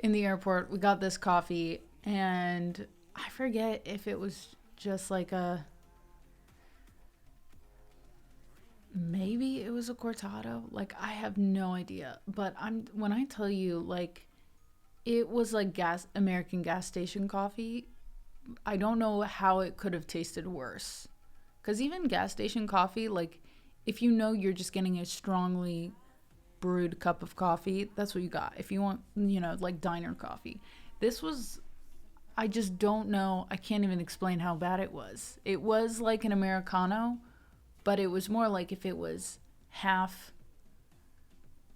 in the airport, we got this coffee, and I forget if it was just like maybe it was a cortado. Like, I have no idea. But when I tell you, like, it was like American gas station coffee. I don't know how it could have tasted worse. Because even gas station coffee, like, if you know you're just getting a strongly brewed cup of coffee. That's what you got. If you want, like diner coffee. This was, I just don't know. I can't even explain how bad it was. It was like an Americano, but it was more like if it was half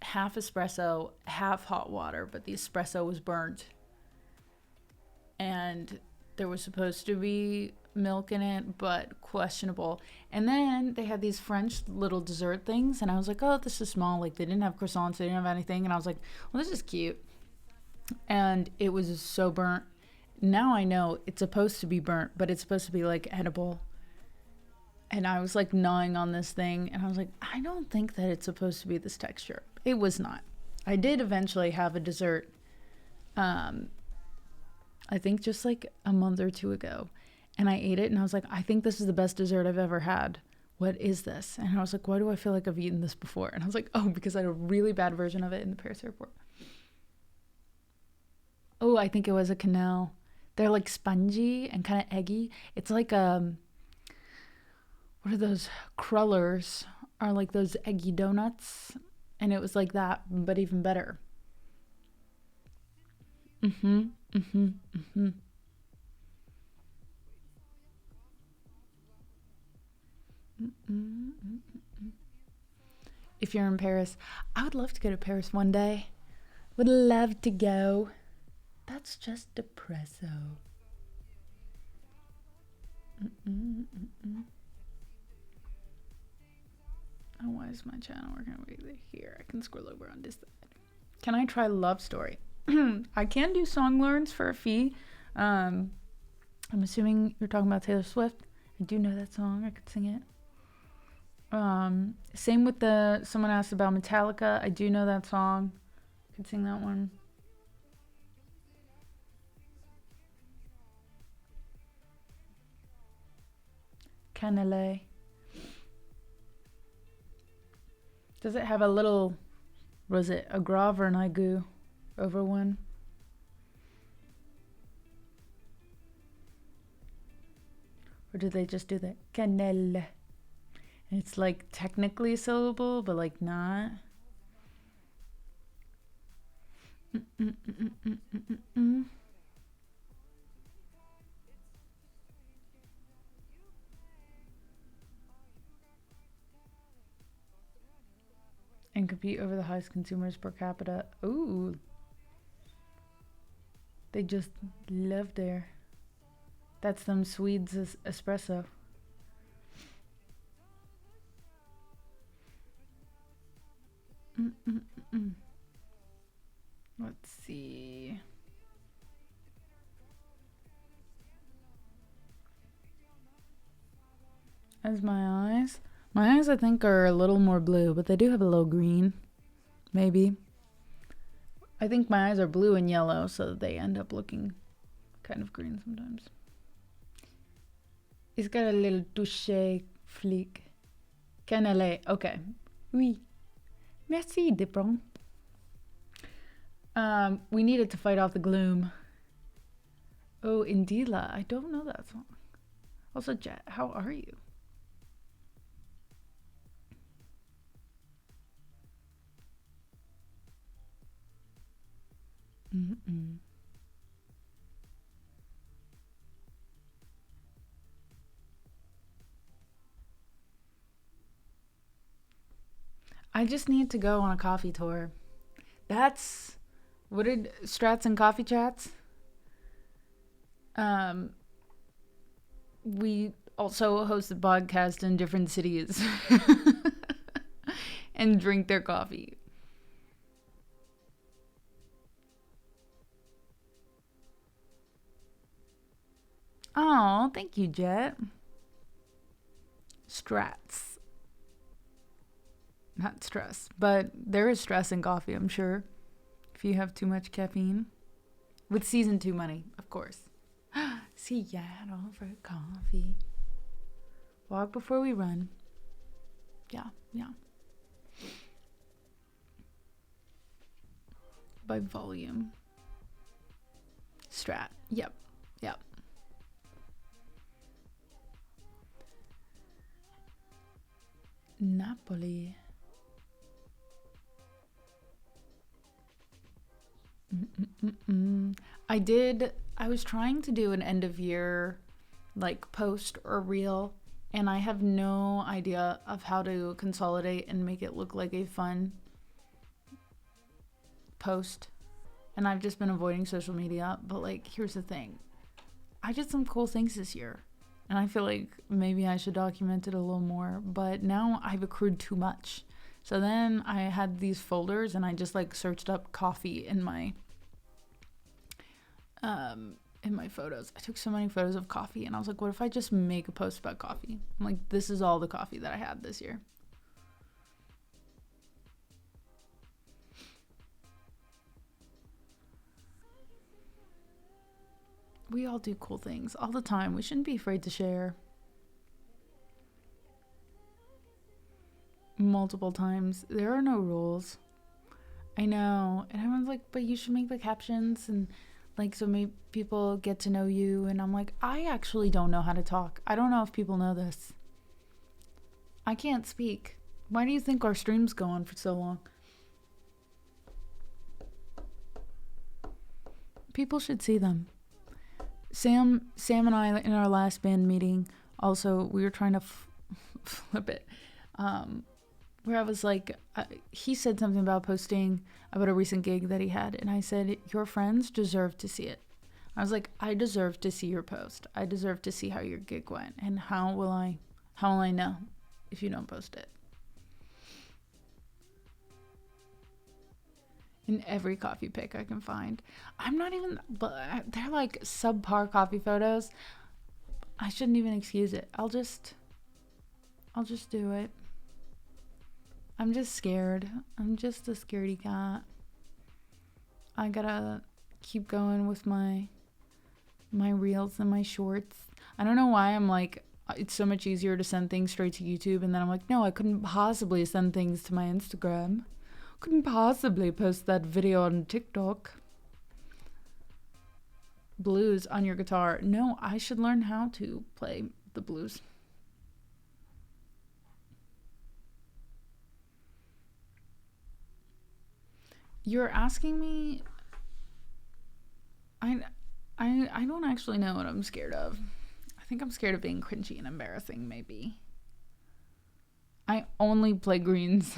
espresso, half hot water, but the espresso was burnt. And there was supposed to be milk in it, but questionable. And then they had these French little dessert things, and I was like, oh, this is small. Like, they didn't have croissants, they didn't have anything. And I was like, well, this is cute. And it was so burnt. Now I know it's supposed to be burnt, but it's supposed to be like edible. And I was like gnawing on this thing, and I was like, I don't think that it's supposed to be this texture. It was not. I did eventually have a dessert, I think just like a month or two ago. And I ate it, and I was like, I think this is the best dessert I've ever had. What is this? And I was like, why do I feel like I've eaten this before? And I was like, oh, because I had a really bad version of it in the Paris airport. Oh, I think it was a quenelle. They're like spongy and kind of eggy. It's like, what are those? Crullers are like those eggy donuts. And it was like that, but even better. If you're in Paris, I would love to go to Paris one day. Would love to go. That's just depresso. Oh, why is my channel working over here? I can scroll over on this side. Can I try Love Story? I can do song learns for a fee. I'm assuming you're talking about Taylor Swift. I do know that song. I could sing it. Same with someone asked about Metallica. I do know that song. I could sing that one. Cannelé. Does it have a little, was it a grave or an aigu over one? Or do they just do the cannelle? And it's like technically a syllable, but like not. And compete over the highest consumers per capita. Ooh. They just live there. That's them Swedes' espresso. Let's see. As my eyes. My eyes, I think, are a little more blue, but they do have a little green. Maybe. I think my eyes are blue and yellow, so they end up looking kind of green sometimes. It's got a little touche flic. Cannelé. Okay. Oui. Merci, Dipron. We needed to fight off the gloom. Oh, Indila. I don't know that song. Also, Jet, how are you? I just need to go on a coffee tour. That's what did Strats and Coffee Chats? We also host a podcast in different cities and drink their coffee. Oh, thank you, Jet. Strats. Not stress, but there is stress in coffee, I'm sure. If you have too much caffeine. With season 2 money, of course. Seattle for coffee. Walk before we run. Yeah. By volume. Strat. Yep. Napoli. I was trying to do an end of year like post or reel, and I have no idea of how to consolidate and make it look like a fun post. And I've just been avoiding social media. But like, here's the thing, I did some cool things this year, and I feel like maybe I should document it a little more. But now I've accrued too much. So then I had these folders, and I just like searched up coffee in my photos. I took so many photos of coffee, and I was like, what if I just make a post about coffee? I'm like, this is all the coffee that I had this year. We all do cool things all the time. We shouldn't be afraid to share. Multiple times. There are no rules. I know. And everyone's like, but you should make the captions and like so maybe people get to know you. And I'm like, I actually don't know how to talk. I don't know if people know this. I can't speak. Why do you think our streams go on for so long? People should see them. Sam and I in our last band meeting, also we were trying to flip it, where I was like, he said something about posting about a recent gig that he had, and I said, your friends deserve to see it. I was like, I deserve to see your post. I deserve to see how your gig went, and how will I know if you don't post it? In every coffee pic I can find. I'm not even, but they're like subpar coffee photos. I shouldn't even excuse it. I'll just do it. I'm just scared. I'm just a scaredy cat. I gotta keep going with my reels and my shorts. I don't know why I'm like, it's so much easier to send things straight to YouTube, and then I'm like, no, I couldn't possibly send things to my Instagram. Couldn't possibly post that video on TikTok. Blues on your guitar. No, I should learn how to play the blues. You're asking me. I don't actually know what I'm scared of. I think I'm scared of being cringy and embarrassing, maybe. I only play greens.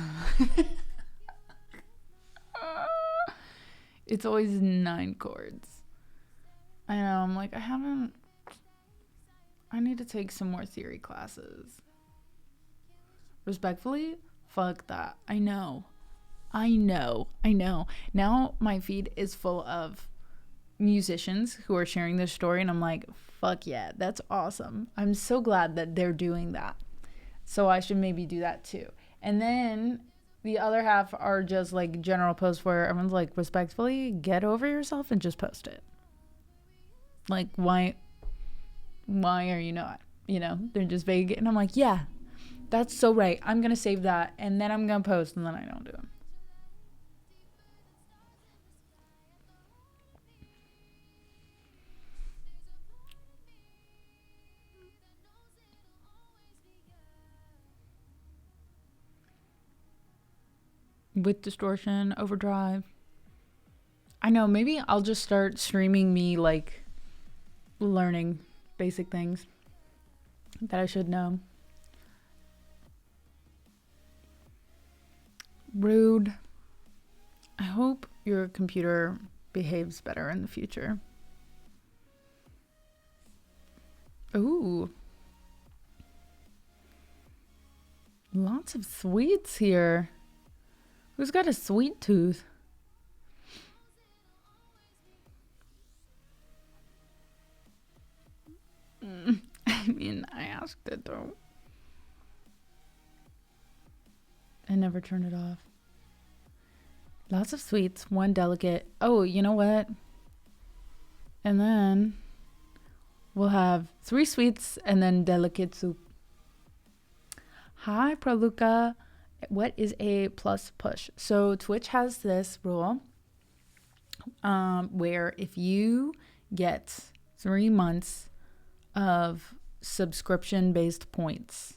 It's always 9 chords. I know, I'm like, I need to take some more theory classes. Respectfully, fuck that. I know. Now my feed is full of musicians who are sharing their story, and I'm like, fuck yeah, that's awesome. I'm so glad that they're doing that. So I should maybe do that too. And then the other half are just like general posts where everyone's like, respectfully, get over yourself and just post it. Like, why are you not? You know, they're just vague. And I'm like, yeah, that's so right. I'm going to save that, and then I'm going to post, and then I don't do them. With distortion, overdrive. I know, maybe I'll just start streaming me like learning basic things that I should know. Rude. I hope your computer behaves better in the future. Ooh. Lots of sweets here. Who's got a sweet tooth? I mean, I asked it though. I never turn it off. Lots of sweets, 1 delicate. Oh, you know what? And then we'll have 3 sweets and then delicate soup. Hi, Praluca. What is a plus push? So Twitch has this rule where if you get 3 months of subscription-based points,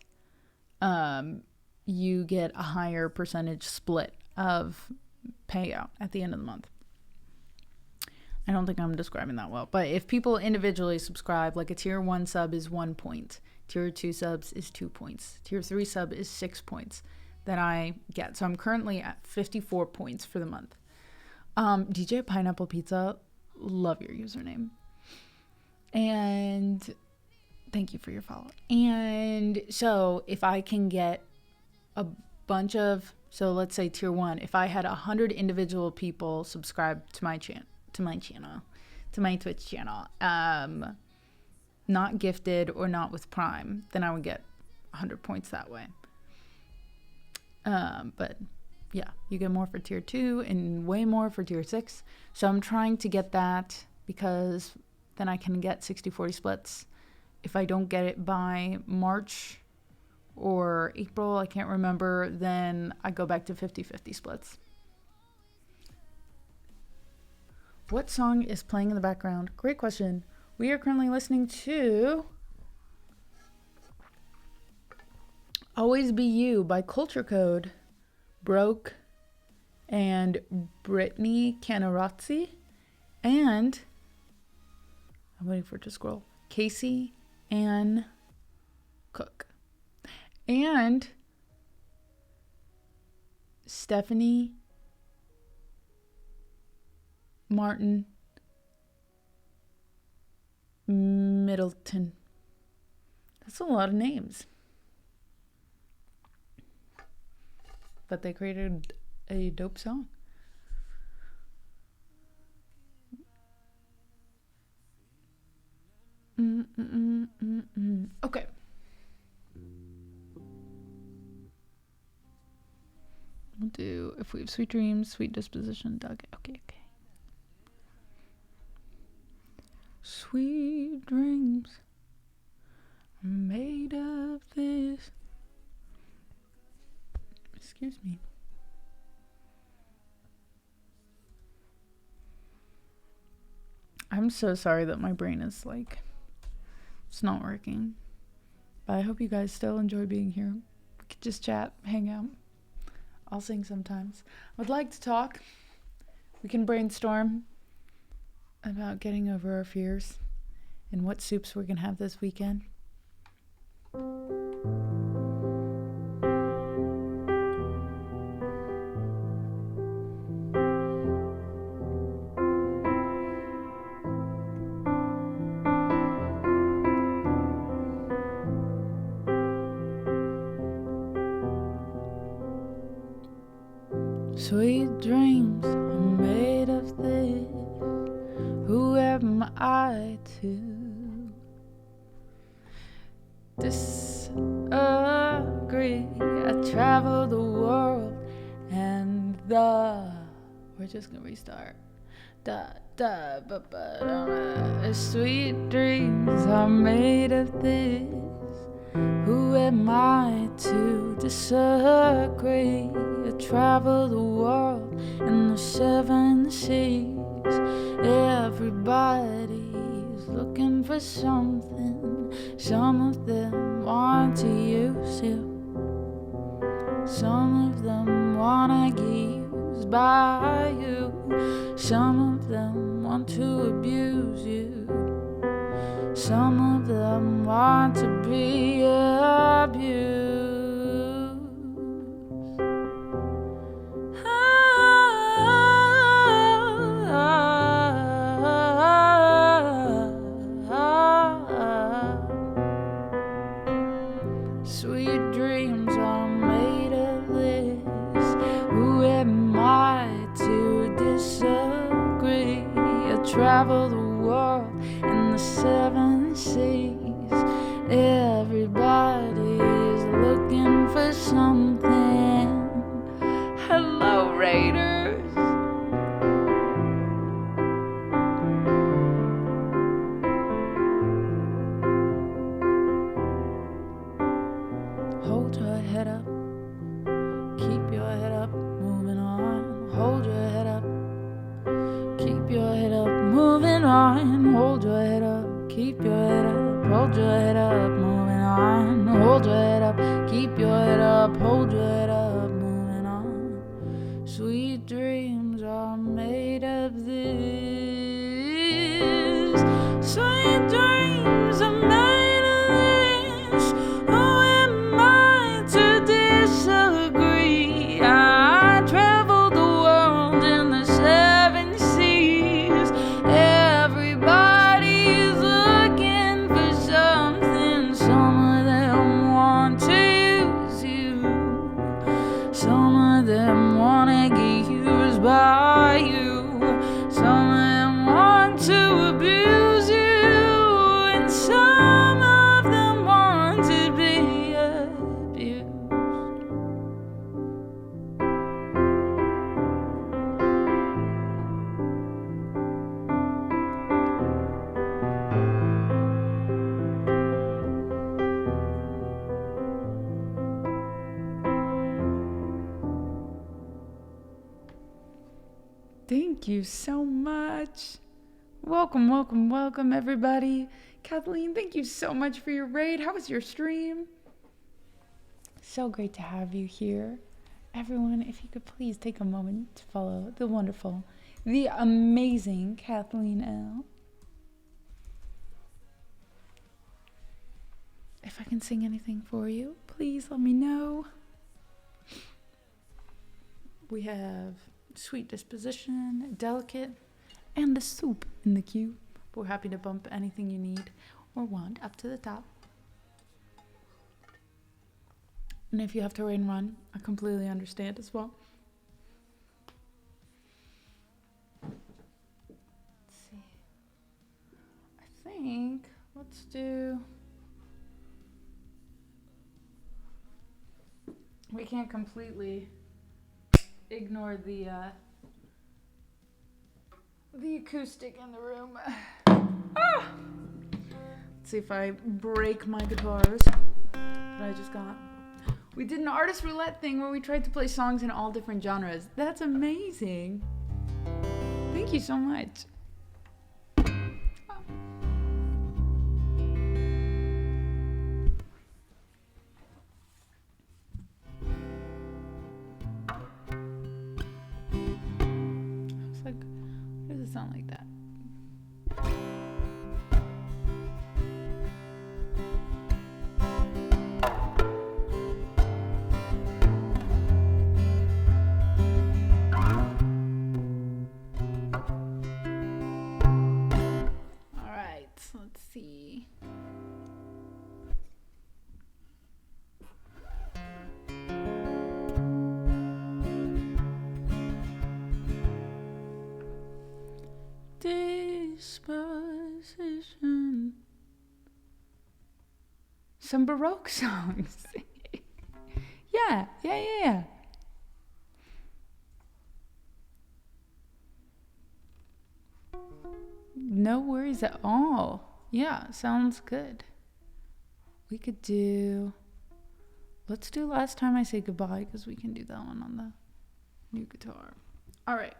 you get a higher percentage split of payout at the end of the month. I don't think I'm describing that well. But if people individually subscribe, like a tier 1 sub is 1 point. Tier 2 subs is 2 points. Tier 3 sub is 6 points that I get. So I'm currently at 54 points for the month. DJ Pineapple Pizza, love your username. And thank you for your follow. And so if I can get a bunch of, so let's say tier 1, if I had 100 individual people subscribe to my channel, to my Twitch channel, not gifted or not with Prime, then I would get 100 points that way. But yeah, you get more for tier 2 and way more for tier 6. So I'm trying to get that because then I can get 60-40 splits. If I don't get it by March or April, I can't remember, then I go back to 50-50 splits. What song is playing in the background? Great question. We are currently listening to Always Be You by Culture Code, Broke, and Brittany Canarazzi, and I'm waiting for it to scroll, Casey Ann Cook, and Stephanie Martin Middleton. That's a lot of names. But they created a dope song. Okay. We'll do If We Have Sweet Dreams, Sweet Disposition, Doug. Okay. Sweet dreams are made of this. Excuse me. I'm so sorry that my brain is like, it's not working. But I hope you guys still enjoy being here. We could just chat, hang out. I'll sing sometimes. I would like to talk. We can brainstorm about getting over our fears and what soups we're gonna have this weekend. Sweet dreams are made of this. Who am I to disagree? I travel the world and we're just gonna restart. Sweet dreams are made of this. Who am I to disagree? I travel the world and the 7 seas. Everybody's looking for something. Some of them want to use you. Some of them wanna get used by you. Some of them want to abuse you. Some of them want to be abused. Sweet dreams are made of this. Who am I to disagree? I travel the world in the 7 seas. Everybody's looking for something. Hello, Raiders. Hold your head up. Keep your head up, moving on. Hold your head up. Keep your head up, moving on. Hold your head up, keep your head up. Hold your head up, moving on. Hold your head up, keep your head up. Hold your head up, moving on. Sweet dreams are made of this. dreams are made of this. Who am I to disagree? I traveled the world in the 7 seas. Everybody's looking for something. Some of them want to use you. Some of them want to get used by you. Some of them want to abuse you. And some of them want to be abused. Thank you so much. Welcome, welcome, welcome, everybody. Kathleen, thank you so much for your raid. How was your stream? So great to have you here. Everyone, if you could please take a moment to follow the wonderful, the amazing Kathleen L. If I can sing anything for you, please let me know. We have Sweet Disposition, Delicate, and the Soup in the queue. We're happy to bump anything you need or want up to the top. And if you have to raid and run, I completely understand as well. Let's see. I think let's do. We can't completely ignore the acoustic in the room. Ah! Let's see if I break my guitars that I just got. We did an artist roulette thing where we tried to play songs in all different genres. That's amazing. Thank you so much. Sound like that. All right, let's see. Disposition. Some Baroque songs. Yeah. No worries at all. Yeah, sounds good. We could do. Let's do Last Time I Say Goodbye because we can do that one on the new guitar. All right.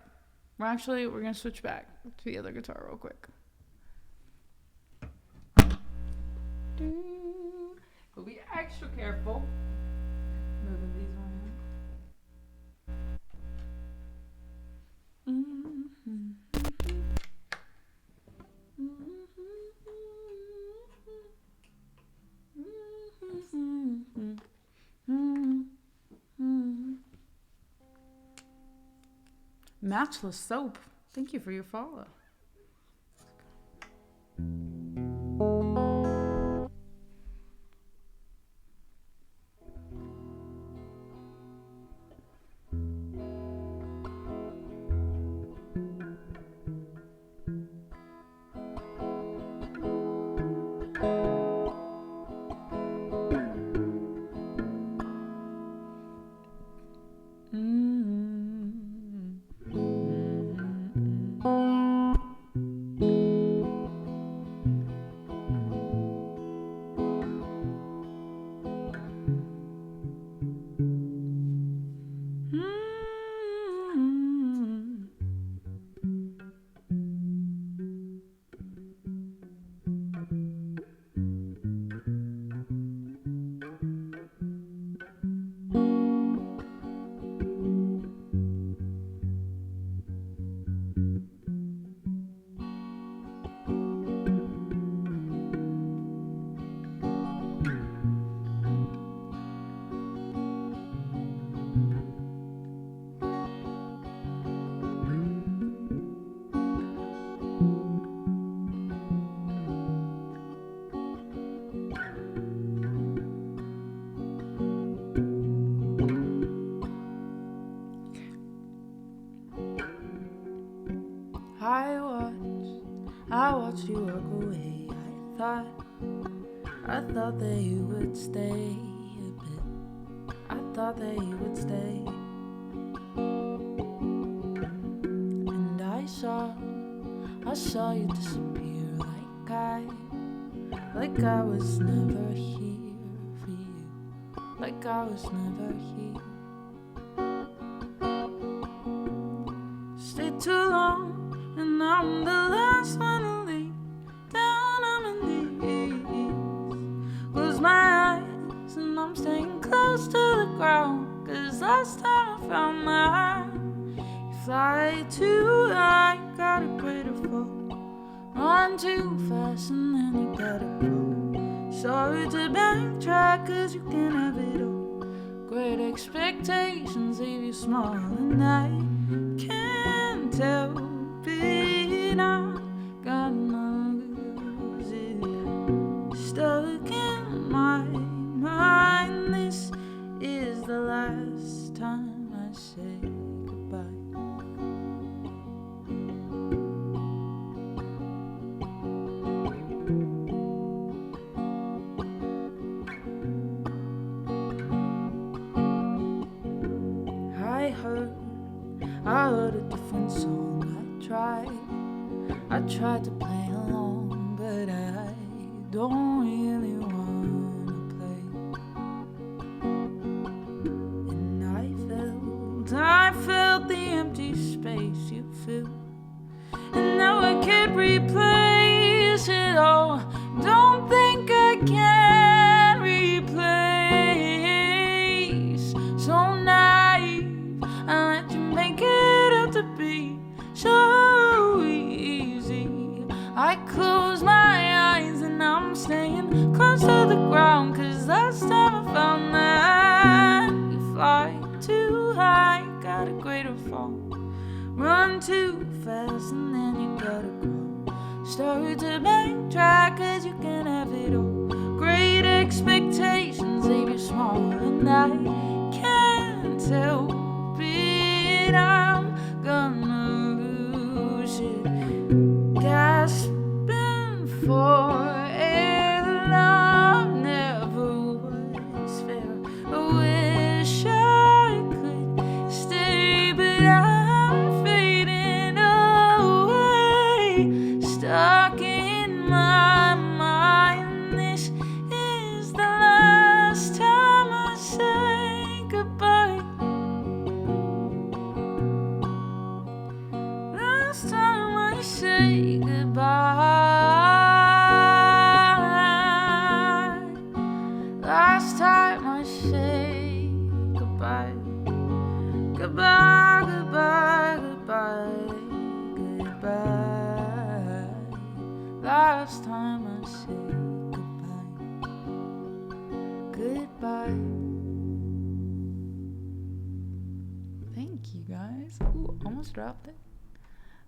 We're going to switch back to the other guitar real quick. We'll be extra careful moving these around. Matchless Soap. Thank you for your follow. I thought that you would stay a bit. I thought that you would stay. And I saw you disappear like I was never here for you, like I was never here. Stayed too long, and I'm the last one to leave. Down on my knees, close my eyes, and I'm staying close to the ground. 'Cause last time I found mine, you fly too high, got a greater fall. Run too fast, and then you gotta go. Sorry to backtrack, 'cause you can have it all. Great expectations leave you small, and I can't help it. I'm gonna lose it. Stuck in my mind. This is the last time I say goodbye. I heard a different song. I tried to play along, but I don't really wanna play. And I felt the empty space you fill, and now I can't replace it all. Don't think I can replace. So naive, I let you make it up to be so easy. I close my eyes and I'm staying close to the ground. 'Cause last time I found that you fly too high, got a greater fall. Run too fast and then you gotta grow. Start to backtrack, 'cause you can have it all. Great expectations leave you small, and I can't help it. I'm gonna lose it. Gasping for air, love never was fair. I wish I could stay, but I'm fading away. Stuck in my mind. This is the last time I say goodbye. Last time I say goodbye. Last time I say goodbye. Goodbye, goodbye, goodbye, goodbye. Last time I say goodbye. Goodbye. Thank you guys. Ooh, almost dropped it.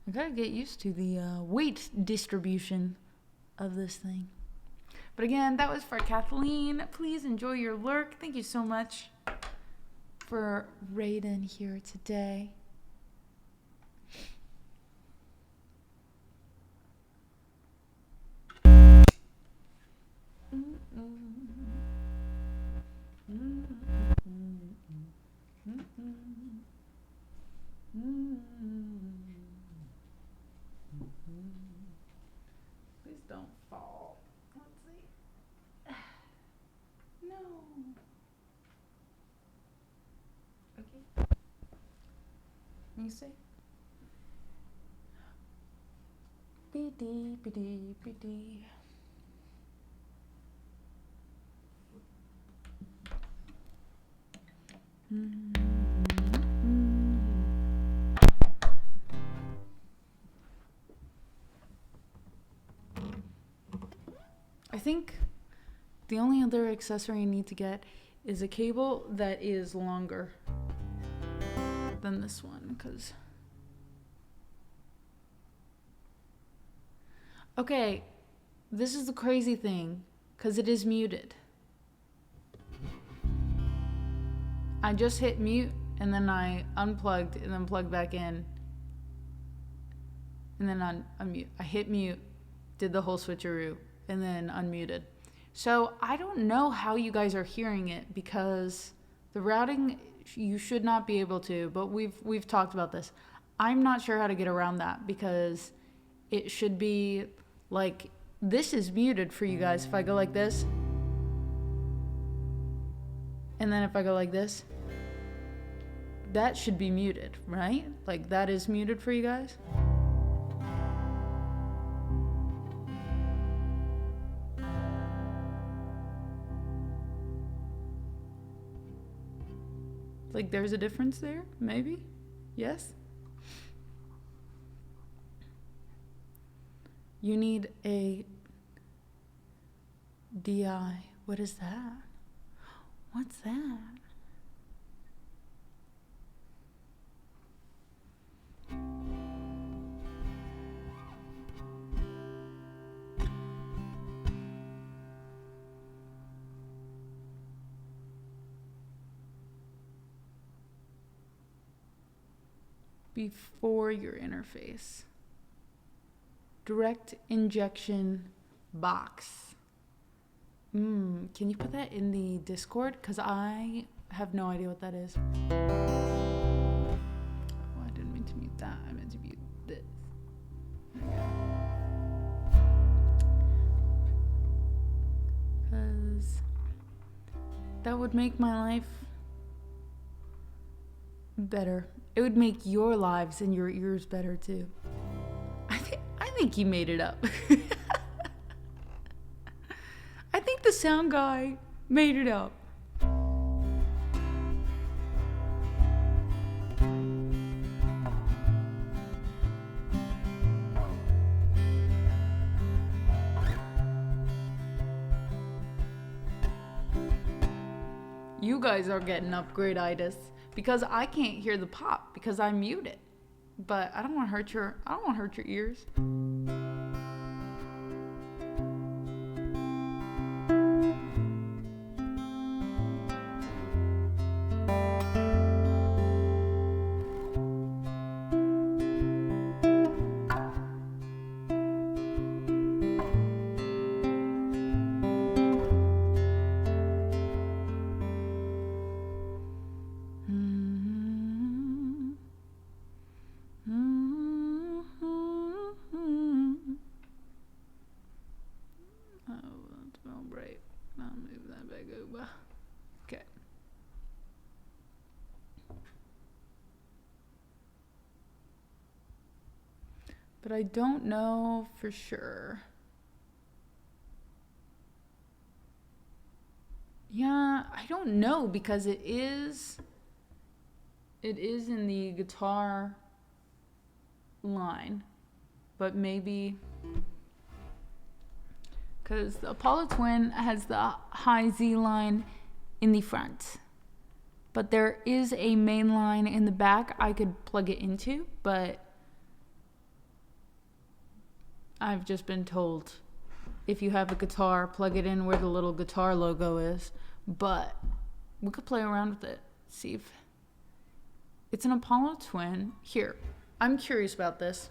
I gotta get used to the weight distribution of this thing. But again, that was for Kathleen. Please enjoy your lurk. Thank you so much for raiding here today. Please don't fall. Let's see. No. Okay. Can you see? BD, BD, BD. I think the only other accessory I need to get is a cable that is longer than this one, because okay, this is the crazy thing, because it is muted. I just hit mute and then I unplugged and then plugged back in and then unmute. I hit mute, did the whole switcheroo, and then unmuted. So I don't know how you guys are hearing it, because the routing, you should not be able to, but we've talked about this. I'm not sure how to get around that, because it should be like, this is muted for you guys. If I go like this, and then if I go like this, that should be muted, right? Like, that is muted for you guys. Like, there's a difference there, maybe? Yes? You need a DI. What is that? What's that? Before your interface. Direct injection box. Can you put that in the Discord? Because I have no idea what that is. Oh, I didn't mean to mute that. I meant to mute this. Because that would make my life better. It would make your lives and your ears better too. I think you made it up. I think the sound guy made it up. You guys are getting upgrade-itis, because I can't hear the pop because I'm muted. But I don't want to hurt your ears. Okay. But I don't know for sure. Yeah, I don't know, because it is in the guitar line, but maybe because the Apollo Twin has the high Z line in the front, but there is a main line in the back I could plug it into, but I've just been told if you have a guitar, plug it in where the little guitar logo is. But we could play around with it, see if it's an Apollo Twin. Here, I'm curious about this.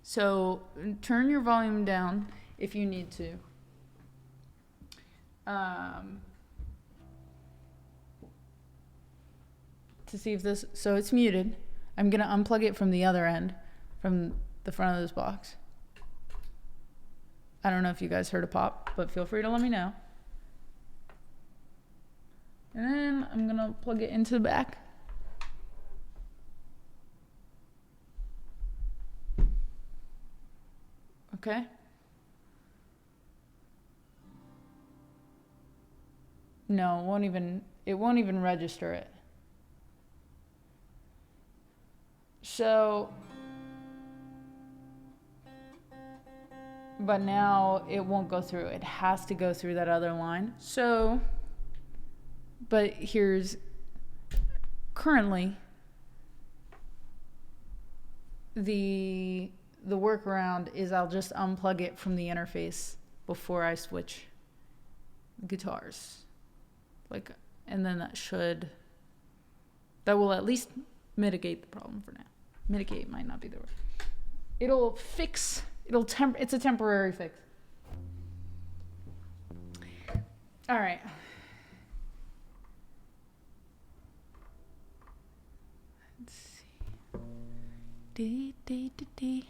So turn your volume down if you need to. To see if this, so it's muted. I'm gonna unplug it from the other end, from the front of this box. I don't know if you guys heard a pop, but feel free to let me know. And then I'm gonna plug it into the back. Okay. No, it won't even register it. So, but now it won't go through. It has to go through that other line. So, but here's currently the workaround is I'll just unplug it from the interface before I switch guitars. Like, and then that will at least mitigate the problem for now. Mitigate might not be the word. It's a temporary fix. All right. Let's see. D, D, D, D.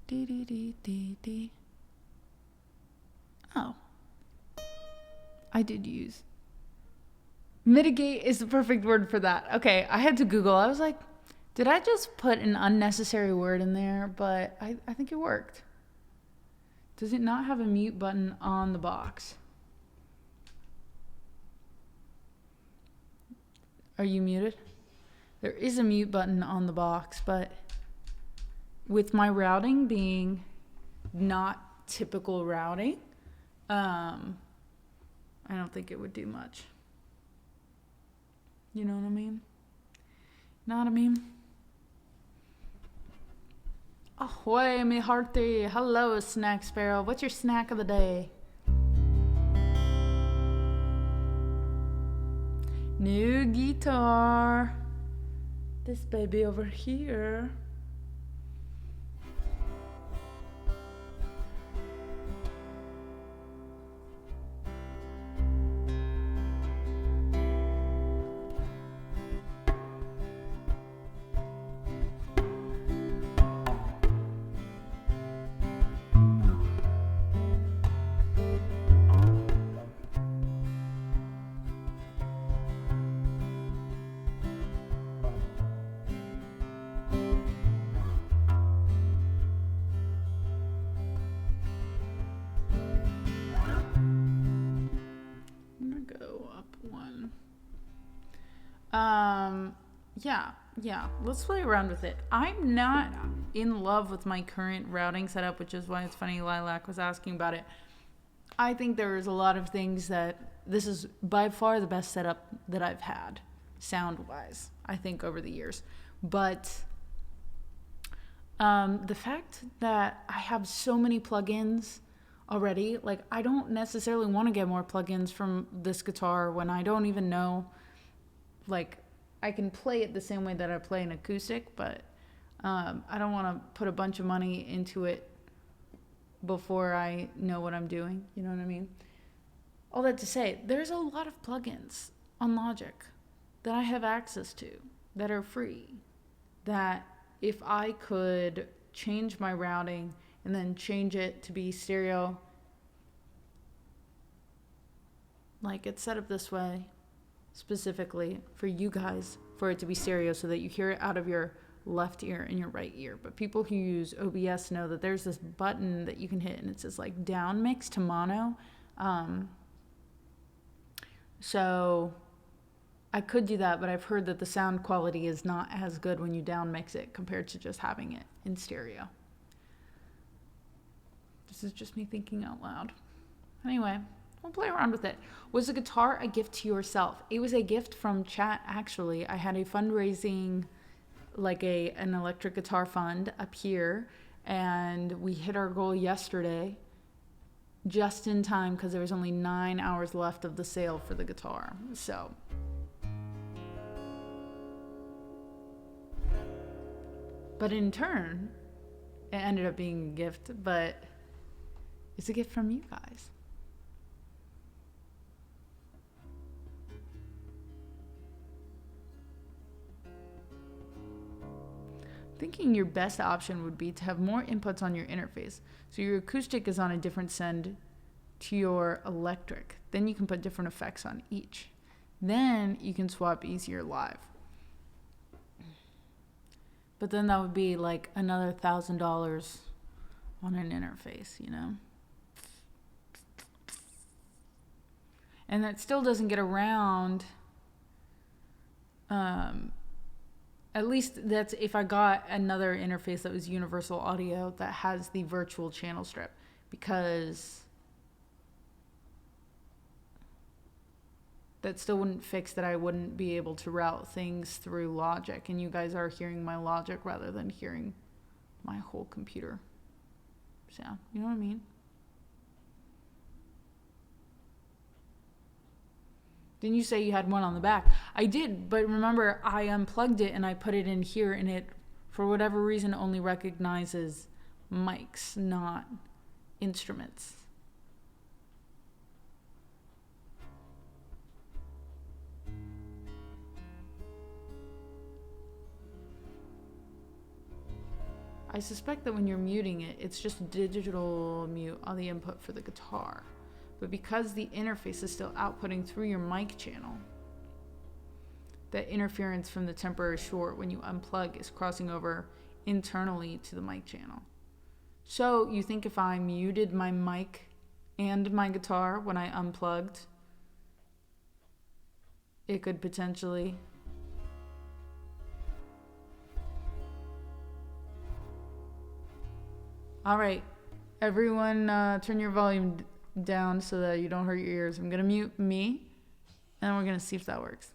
D, D, D, D, D. Oh. I did use. Mitigate is the perfect word for that. Okay, I had to Google. I was like, did I just put an unnecessary word in there? But I think it worked. Does it not have a mute button on the box? Are you muted? There is a mute button on the box, but with my routing being not typical routing, I don't think it would do much. You know what I mean? Know what I mean? Ahoy, me hearty. Hello, Snack Sparrow. What's your snack of the day? New guitar. This baby over here. Yeah, let's play around with it. I'm not in love with my current routing setup, which is why it's funny Lilac was asking about it. I think there's a lot of things that this is by far the best setup that I've had, sound-wise, I think, over the years. But the fact that I have so many plugins already, like, I don't necessarily want to get more plugins from this guitar when I don't even know, like, I can play it the same way that I play an acoustic, but I don't want to put a bunch of money into it before I know what I'm doing. You know what I mean? All that to say, there's a lot of plugins on Logic that I have access to that are free, that if I could change my routing and then change it to be stereo, like it's set up this way, specifically for you guys, for it to be stereo so that you hear it out of your left ear and your right ear. But people who use OBS know that there's this button that you can hit and it says like down mix to mono. So I could do that, but I've heard that the sound quality is not as good when you down mix it compared to just having it in stereo. This is just me thinking out loud. Anyway, we'll play around with it. Was the guitar a gift to yourself? It was a gift from chat, actually. I had a fundraising, like an electric guitar fund up here, and we hit our goal yesterday, just in time because there was only 9 hours left of the sale for the guitar. So, but in turn, it ended up being a gift, but it's a gift from you guys. Thinking your best option would be to have more inputs on your interface. So your acoustic is on a different send to your electric. Then you can put different effects on each. Then you can swap easier live. But then that would be like another $1,000 on an interface, you know? And that still doesn't get around, at least that's if I got another interface that was universal audio that has the virtual channel strip, because that still wouldn't fix that I wouldn't be able to route things through Logic, and you guys are hearing my Logic rather than hearing my whole computer sound. You know what I mean? Didn't you say you had one on the back? I did, but remember, I unplugged it and I put it in here, and it, for whatever reason, only recognizes mics, not instruments. I suspect that when you're muting it, it's just digital mute on the input for the guitar. But because the interface is still outputting through your mic channel, that interference from the temporary short when you unplug is crossing over internally to the mic channel. So you think if I muted my mic and my guitar when I unplugged, it could potentially... All right, everyone, turn your volume down so that you don't hurt your ears. I'm gonna mute me, and we're gonna see if that works.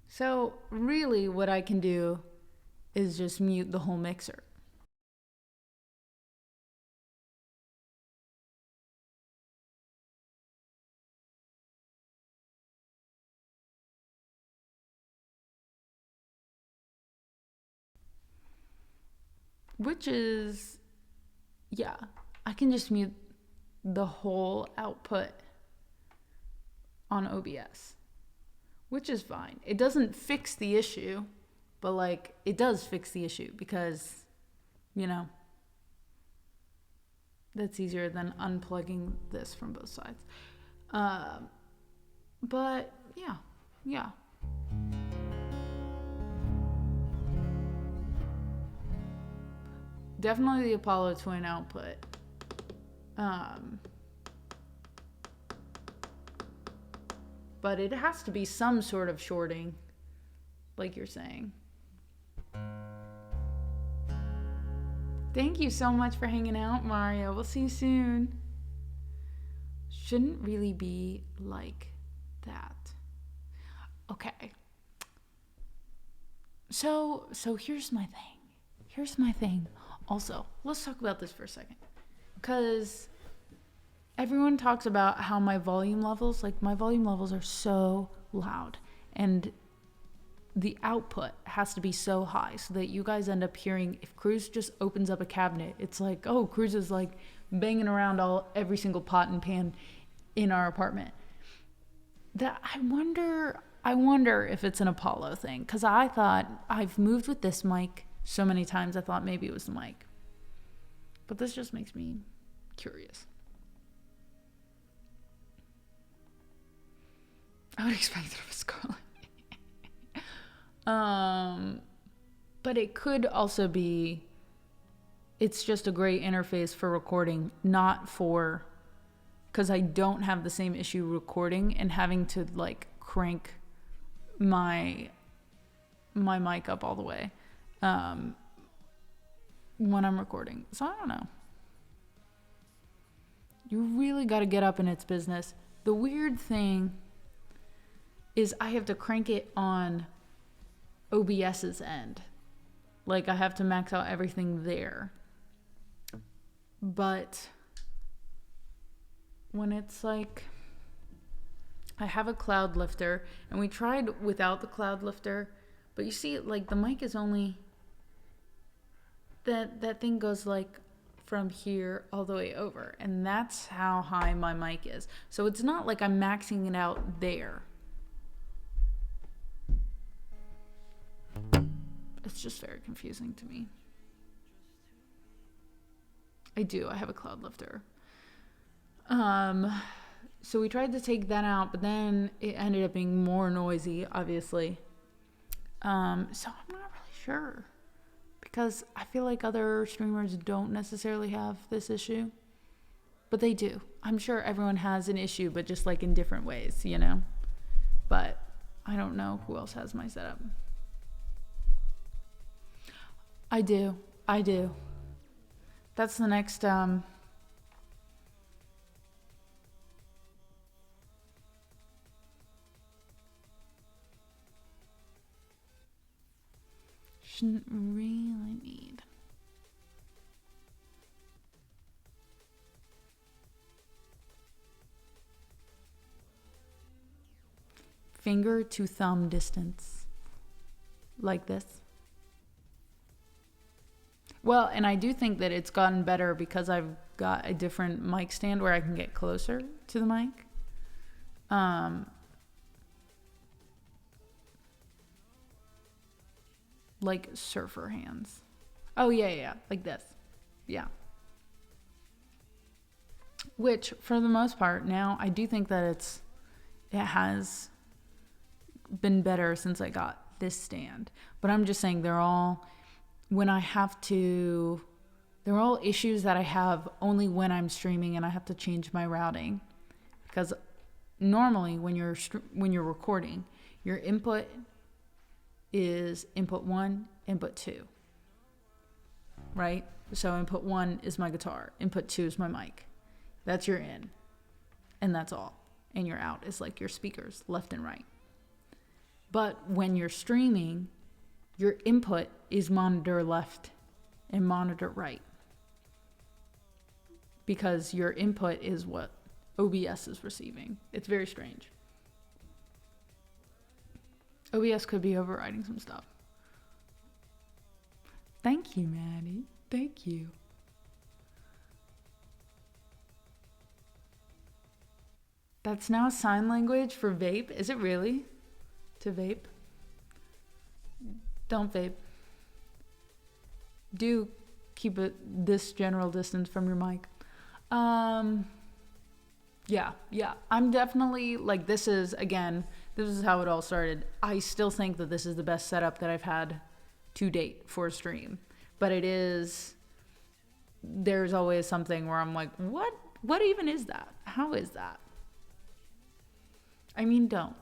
So really what I can do is just mute the whole mixer. Which is, yeah, I can just mute the whole output on OBS, which is fine. It doesn't fix the issue, but like it does fix the issue because, you know, that's easier than unplugging this from both sides. But yeah. Definitely the Apollo twin output. But it has to be some sort of shorting, like you're saying. Thank you so much for hanging out, Mario. We'll see you soon. Shouldn't really be like that. Okay. So here's my thing. Also, let's talk about this for a second. Because everyone talks about how my volume levels are so loud. And the output has to be so high so that you guys end up hearing, if Cruz just opens up a cabinet, it's like, oh, Cruz is like banging around every single pot and pan in our apartment. That I wonder if it's an Apollo thing, because I thought I've moved with this mic so many times, I thought maybe it was the mic. But this just makes me curious. I would expect it was Scarlett. But it could also be, it's just a great interface for recording, not for, because I don't have the same issue recording and having to like crank my mic up all the way when I'm recording. So I don't know. You really got to get up in its business. The weird thing is I have to crank it on OBS's end. Like I have to max out everything there. But when it's like, I have a cloud lifter and we tried without the cloud lifter, but you see like the mic is only, that thing goes like from here all the way over, and that's how high my mic is. So it's not like I'm maxing it out there. It's just very confusing to me. I have a cloud lifter. So we tried to take that out, but then it ended up being more noisy, obviously. So I'm not really sure, because I feel like other streamers don't necessarily have this issue, but they do. I'm sure everyone has an issue, but just like in different ways, you know? But I don't know who else has my setup. I do. That's the next, shouldn't really need. finger to thumb distance, like this. Well, and I do think that it's gotten better because I've got a different mic stand where I can get closer to the mic. Like surfer hands. Oh, yeah, like this. Yeah. Which, for the most part, now I do think that it has been better since I got this stand. But I'm just saying they're all issues that I have only when I'm streaming and I have to change my routing. Because normally when you're recording, your input is input 1, input 2. Right? So input 1 is my guitar, input 2 is my mic. That's your in. And that's all. And your out is like your speakers, left and right. But when you're streaming, your input is monitor left and monitor right. Because your input is what OBS is receiving. It's very strange. OBS could be overriding some stuff. Thank you, Maddie. Thank you. That's now sign language for vape? Is it really? To vape? Don't vape. Do keep it this general distance from your mic. Yeah. I'm definitely, like, this is how it all started. I still think that this is the best setup that I've had to date for a stream. But there's always something where I'm like, what even is that? How is that? I mean, don't.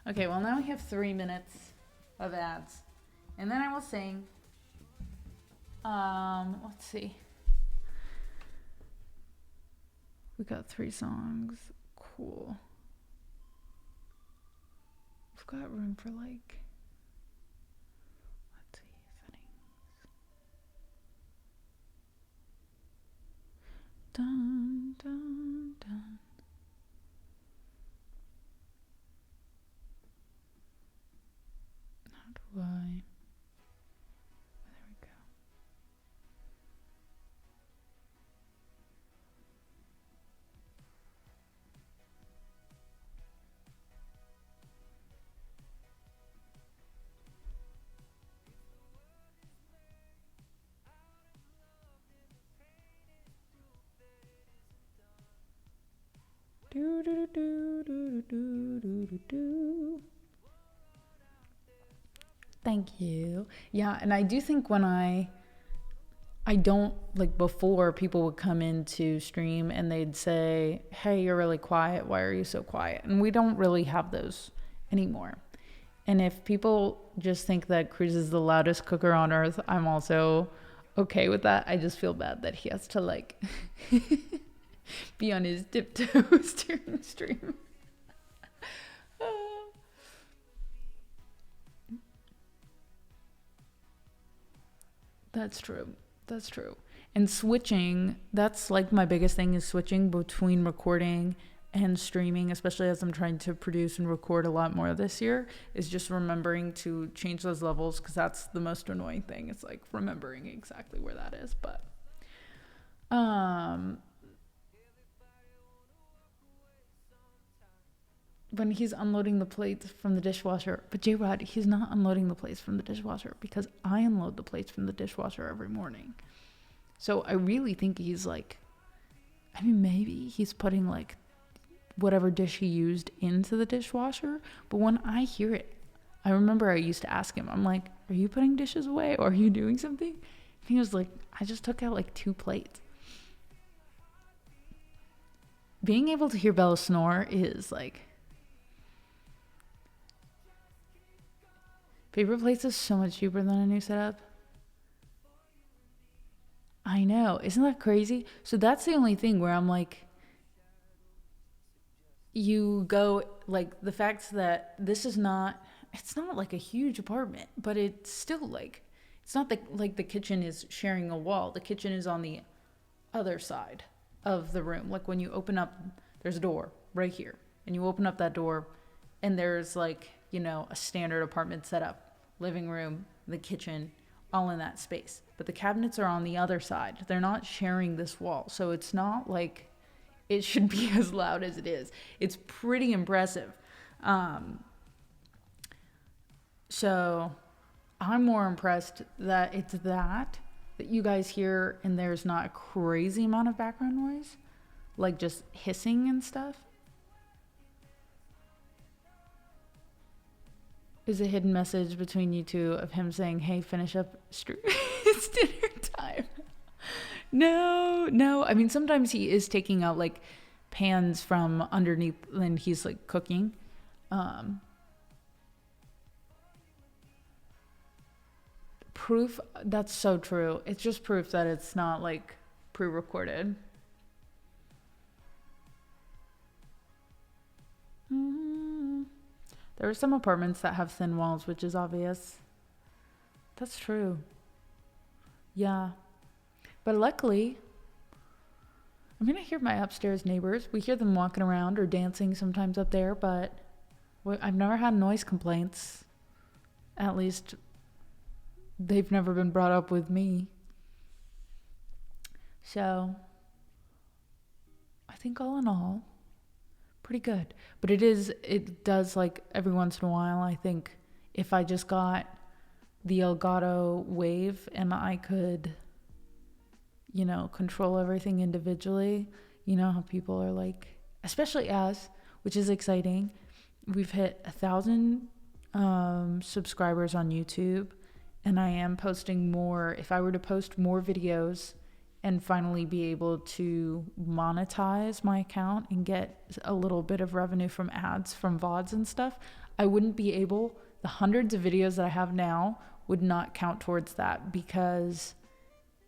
Okay, well, now we have 3 minutes of ads. And then I will sing. Let's see. We got 3 songs. Cool. We've got room for, like, let's see, settings. Dun, dun, dun. How do I? There we go. Do do do do do do do do. Thank you. Yeah, and I do think when I don't, like, before, people would come in to stream and they'd say, hey, you're really quiet. Why are you so quiet? And we don't really have those anymore. And if people just think that Cruz is the loudest cooker on earth, I'm also okay with that. I just feel bad that he has to, like, be on his tiptoes during the stream. That's true. And switching, that's like my biggest thing, is switching between recording and streaming, especially as I'm trying to produce and record a lot more this year, is just remembering to change those levels, because that's the most annoying thing. It's like remembering exactly where that is. But when he's unloading the plates from the dishwasher, but J-Rod, he's not unloading the plates from the dishwasher, because I unload the plates from the dishwasher every morning. So I really think he's like, I mean, maybe he's putting, like, whatever dish he used into the dishwasher. But when I hear it, I remember I used to ask him, I'm like, are you putting dishes away, or are you doing something? And he was like, I just took out like 2 plates. Being able to hear Bella snore is like, paper plates is so much cheaper than a new setup. I know. Isn't that crazy? So that's the only thing where I'm like, you go, like, the fact that this is not, it's not like a huge apartment, but it's still like, it's not like the kitchen is sharing a wall. The kitchen is on the other side of the room. Like when you open up, there's a door right here. And you open up that door and there's like, you know, a standard apartment setup, living room, the kitchen, all in that space. But the cabinets are on the other side. They're not sharing this wall. So it's not like it should be as loud as it is. It's pretty impressive. So I'm more impressed that it's that you guys hear and there's not a crazy amount of background noise, like just hissing and stuff. Is a hidden message between you two of him saying, hey, finish up, it's dinner time. No. I mean, sometimes he is taking out like pans from underneath and he's like cooking. Proof, that's so true. It's just proof that it's not like pre-recorded. There are some apartments that have thin walls, which is obvious. That's true. Yeah. But luckily, I mean, I hear my upstairs neighbors. We hear them walking around or dancing sometimes up there, but I've never had noise complaints. At least they've never been brought up with me. So I think all in all, pretty good. But it does, like, every once in a while, I think if I just got the Elgato Wave and I could, you know, control everything individually, you know how people are like, especially us, which is exciting. We've hit 1,000 subscribers on YouTube, and I am posting more. If I were to post more videos and finally be able to monetize my account and get a little bit of revenue from ads, from VODs and stuff, I wouldn't be able, the hundreds of videos that I have now would not count towards that, because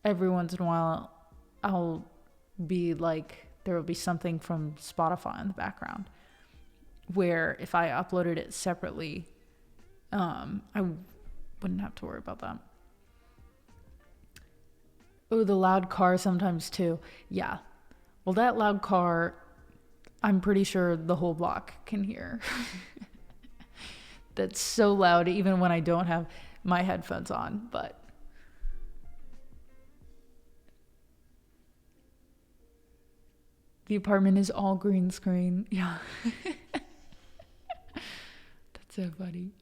every once in a while I'll be like, there will be something from Spotify in the background, where if I uploaded it separately, I wouldn't have to worry about that. Oh, the loud car sometimes too. Yeah. Well, that loud car, I'm pretty sure the whole block can hear. That's so loud, even when I don't have my headphones on, but the apartment is all green screen. Yeah. That's so funny.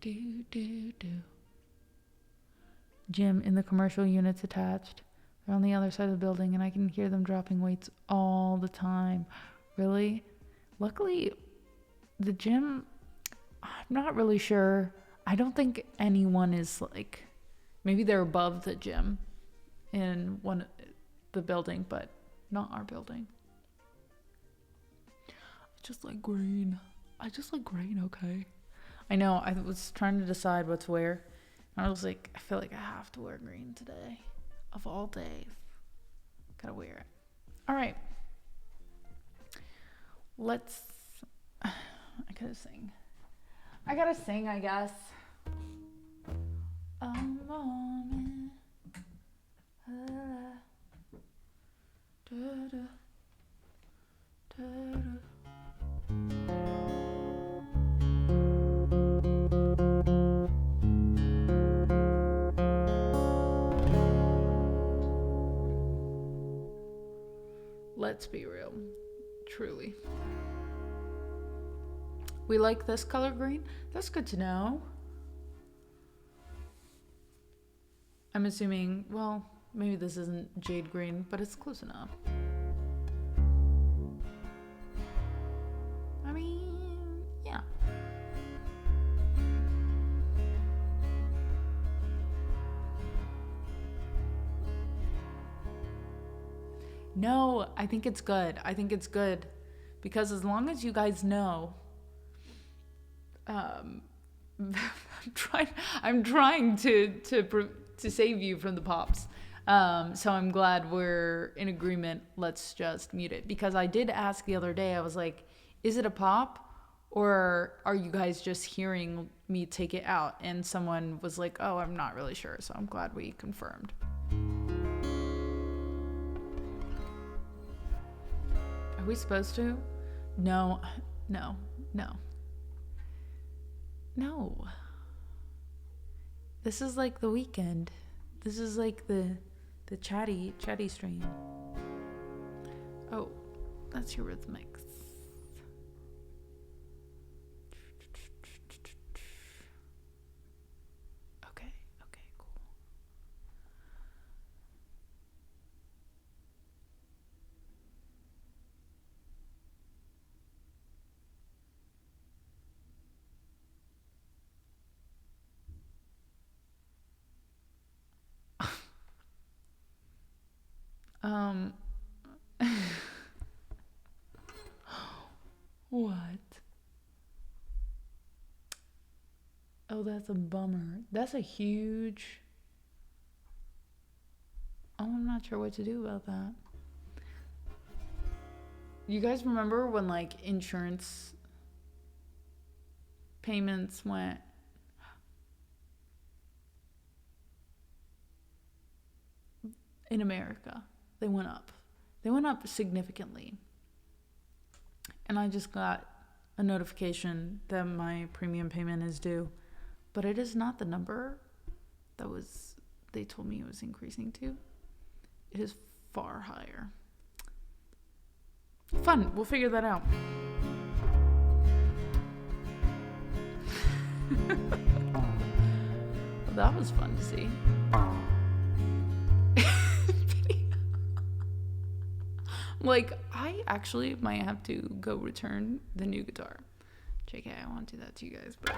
Do. Gym in the commercial units attached. They're on the other side of the building and I can hear them dropping weights all the time. Really? Luckily, the gym, I'm not really sure. I don't think anyone is like, maybe they're above the gym in the building, but not our building. I just like green, okay? I know, I was trying to decide what to wear. I was like, I feel like I have to wear green today. Of all days. Gotta wear it. All right. I gotta sing, I guess. A moment. Let's be real. Truly. We like this color green? That's good to know. I'm assuming, well, maybe this isn't jade green, but it's close enough. I mean, yeah. No, I think it's good. Because as long as you guys know, I'm trying to save you from the pops. So I'm glad we're in agreement. Let's just mute it. Because I did ask the other day, I was like, is it a pop? Or are you guys just hearing me take it out? And someone was like, oh, I'm not really sure. So I'm glad we confirmed. Are we supposed to? No. This is like the weekend. This is like the chatty stream. Oh, that's Eurythmics. Okay, cool. What? Oh, that's a bummer. That's a huge... Oh, I'm not sure what to do about that. You guys remember when, like, insurance payments went... In America, they went up. They went up significantly. And I just got a notification that my premium payment is due. But it is not the number that they told me it was increasing to. It is far higher. Fun. We'll figure that out. Well, that was fun to see. Like, I actually might have to go return the new guitar. JK, I want to do that to you guys, but...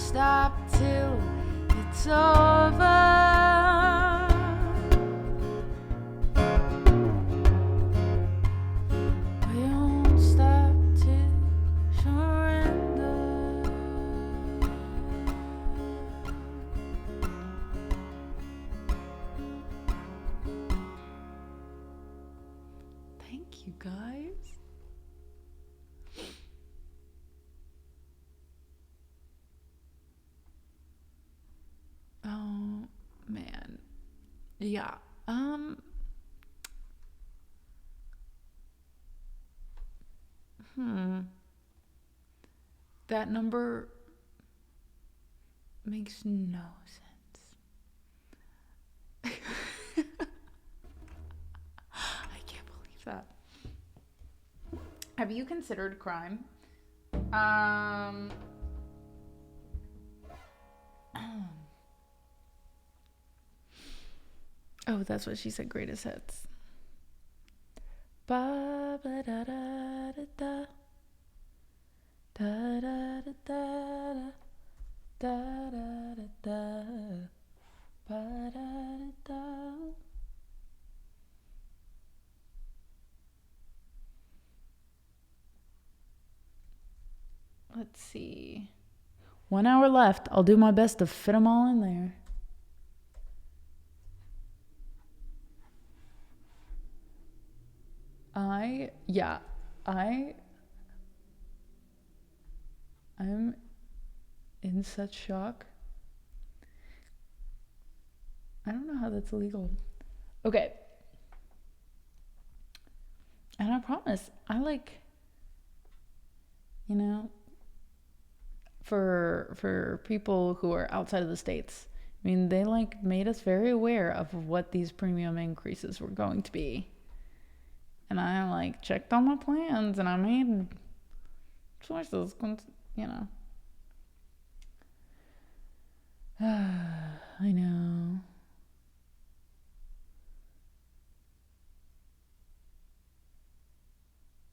stop till it's over. We won't stop till surrender. Thank you, guys. Oh man, yeah. That number makes no sense. I can't believe that. Have you considered crime? Oh, that's what she said. Greatest hits. Ba ba da da da da da da da da da da da da ba da da da. Let's see. 1 hour left. I'll do my best to fit them all in there. I'm in such shock. I don't know how that's legal. Okay. And I promise, for people who are outside of the States, I mean, they made us very aware of what these premium increases were going to be. And I checked on my plans and I made choices, I know.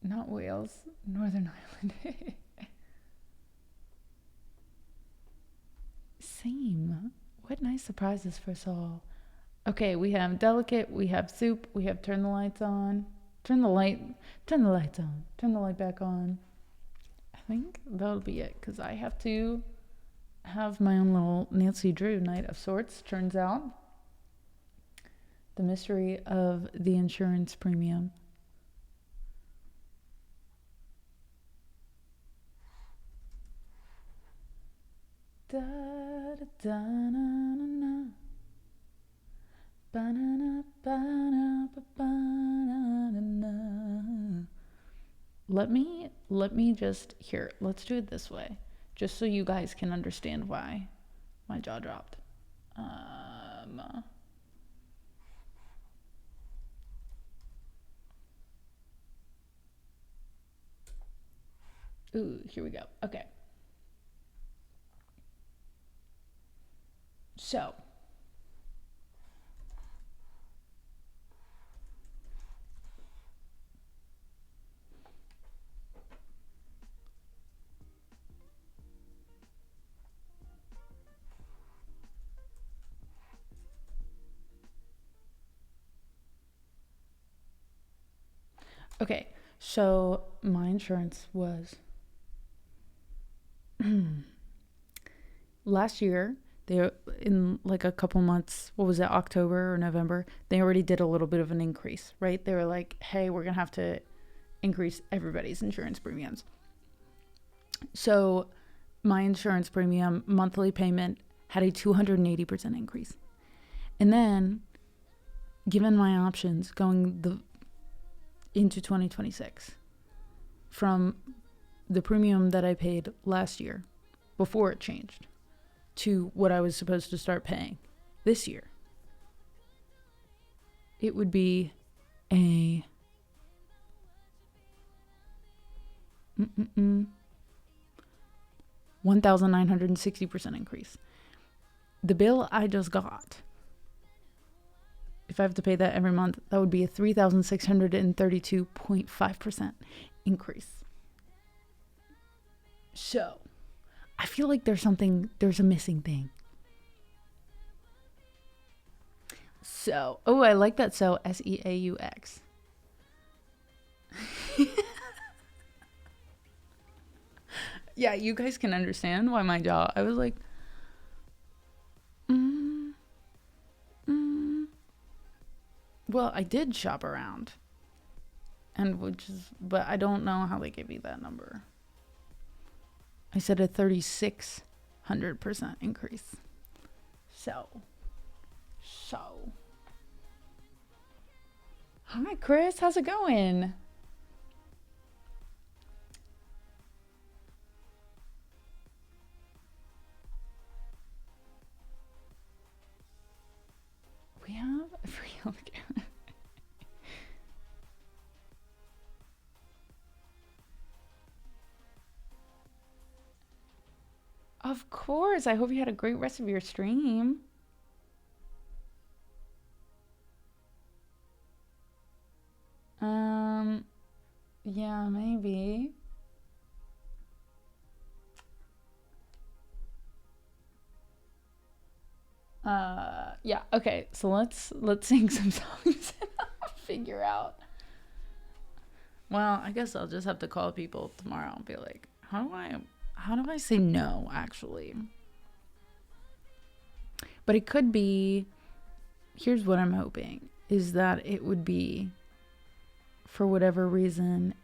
Not Wales, Northern Ireland. Same. What nice surprises for us all. Okay, we have delicate, we have soup, we have turn the lights on. Turn the lights on. Turn the light back on. I think that'll be it, because I have to have my own little Nancy Drew night of sorts, turns out. The mystery of the insurance premium. Da, da, da, na, na, na. Ba-na-na, ba-na, ba-ba-na-na-na. Let me just, here, let's do it this way, just so you guys can understand why my jaw dropped. Ooh, here we go. Okay. So, okay, so my insurance was last year, they in a couple months, what was it, October or November, they already did a little bit of an increase, right? They were like, hey, we're gonna have to increase everybody's insurance premiums. So my insurance premium monthly payment had a 280% increase. And then, given my options going into 2026, from the premium that I paid last year before it changed to what I was supposed to start paying this year, it would be a 1,960% increase. The bill I just got, if I have to pay that every month, that would be a 3,632.5% increase. So, I feel like there's a missing thing. So, oh, I like that. So, Seaux. Yeah, you guys can understand why my jaw. I was like, well, I did shop around, but I don't know how they gave me that number. I said a 3,600% increase. So. Hi, Chris. How's it going? We have free healthcare. Of course. I hope you had a great rest of your stream. Yeah, maybe. Yeah, okay. So let's sing some songs and figure out. Well, I guess I'll just have to call people tomorrow and be like, how do I say no, actually? But it could be, here's what I'm hoping, is that it would be, for whatever reason,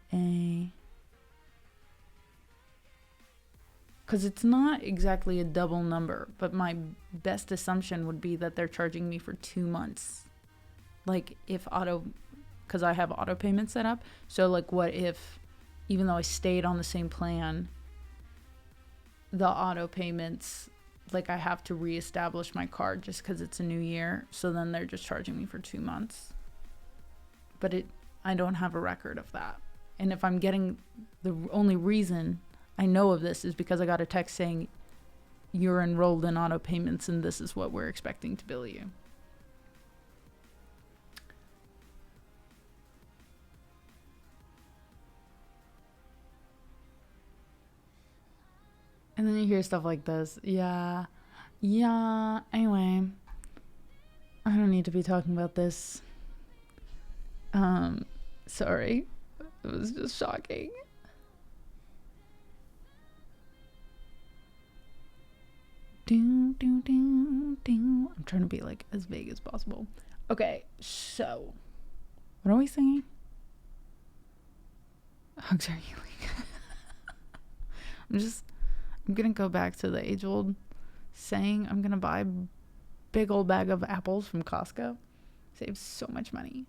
because it's not exactly a double number, but my best assumption would be that they're charging me for 2 months. Like, because I have auto payment set up. So, like, what if, even though I stayed on the same plan, the auto payments, like, I have to reestablish my card just because it's a new year. So then they're just charging me for 2 months. But I don't have a record of that. And if I'm getting, the only reason I know of this is because I got a text saying you're enrolled in auto payments and this is what we're expecting to bill you. And then you hear stuff like this. Yeah. Anyway, I don't need to be talking about this. Sorry. It was just shocking. I'm trying to be like as vague as possible. Okay, so what are we singing? Hugs are healing. I'm gonna go back to the age-old saying. I'm gonna buy a big old bag of apples from Costco. Saves so much money.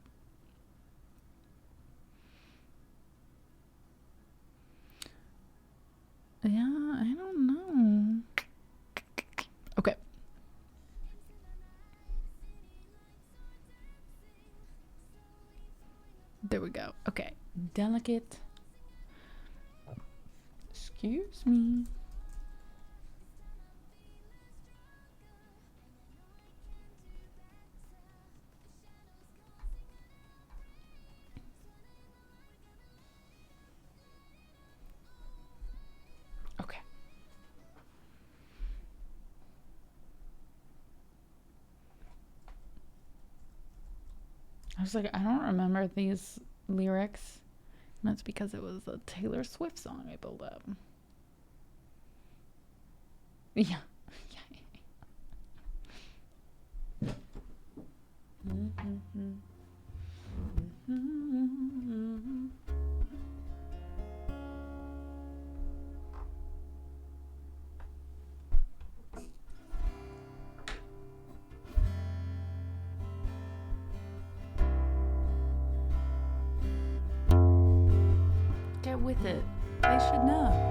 Yeah, I don't know. Okay. There we go. Okay. Delicate. Excuse me. Okay. I was like, I don't remember these lyrics. And that's because it was a Taylor Swift song I built up. Yeah. Get with it. They should know.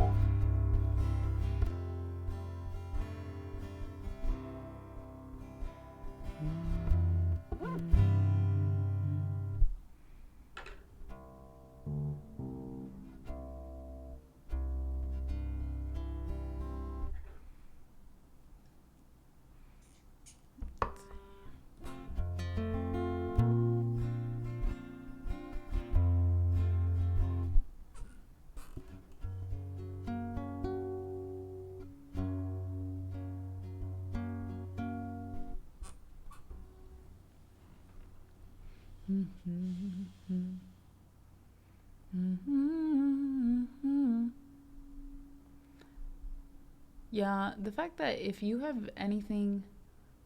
Yeah, the fact that if you have anything,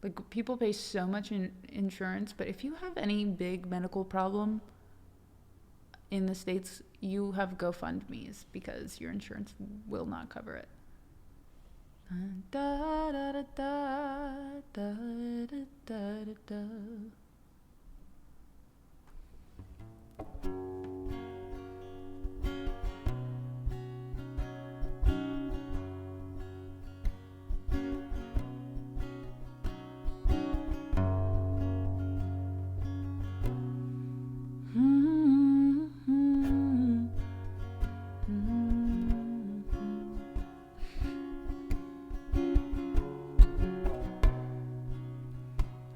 like people pay so much in insurance, but if you have any big medical problem in the States, you have GoFundMe's because your insurance will not cover it. Da, da, da, da, da, da, da, da, da.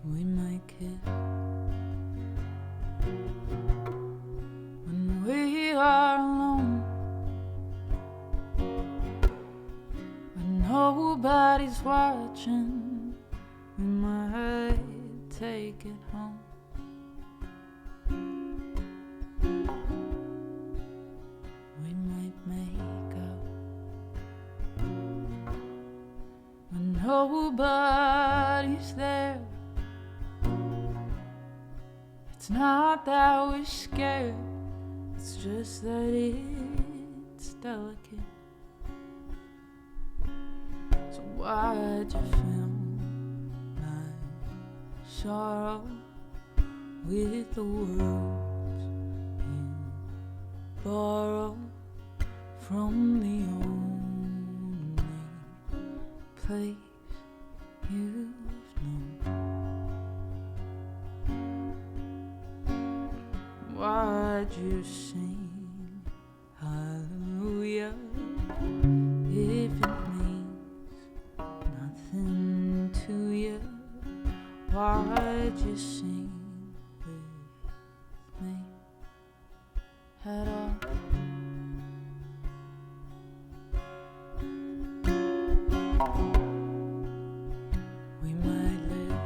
We might kiss when we are alone, when nobody's watching. We might take it home. We might make up when nobody's there. It's not that we're scared, it's just that it's delicate. So why'd you fill my sorrow with the words you borrow from the only place you've known? Why'd you sing hallelujah if it means nothing to you? Why'd you sing with me at all? We might live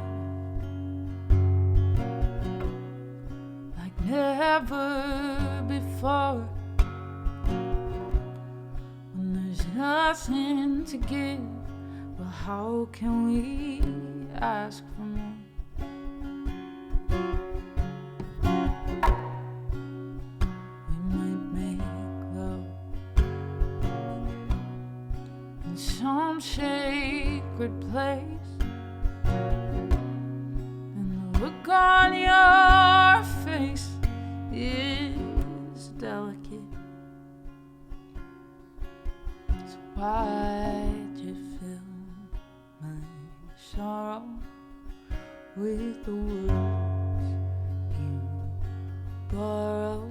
like never before, when there's nothing to give. Well, how can we ask for more? We might make love in some sacred place, and the look on your face is delicate. So why'd you fill my sorrow with the words you borrow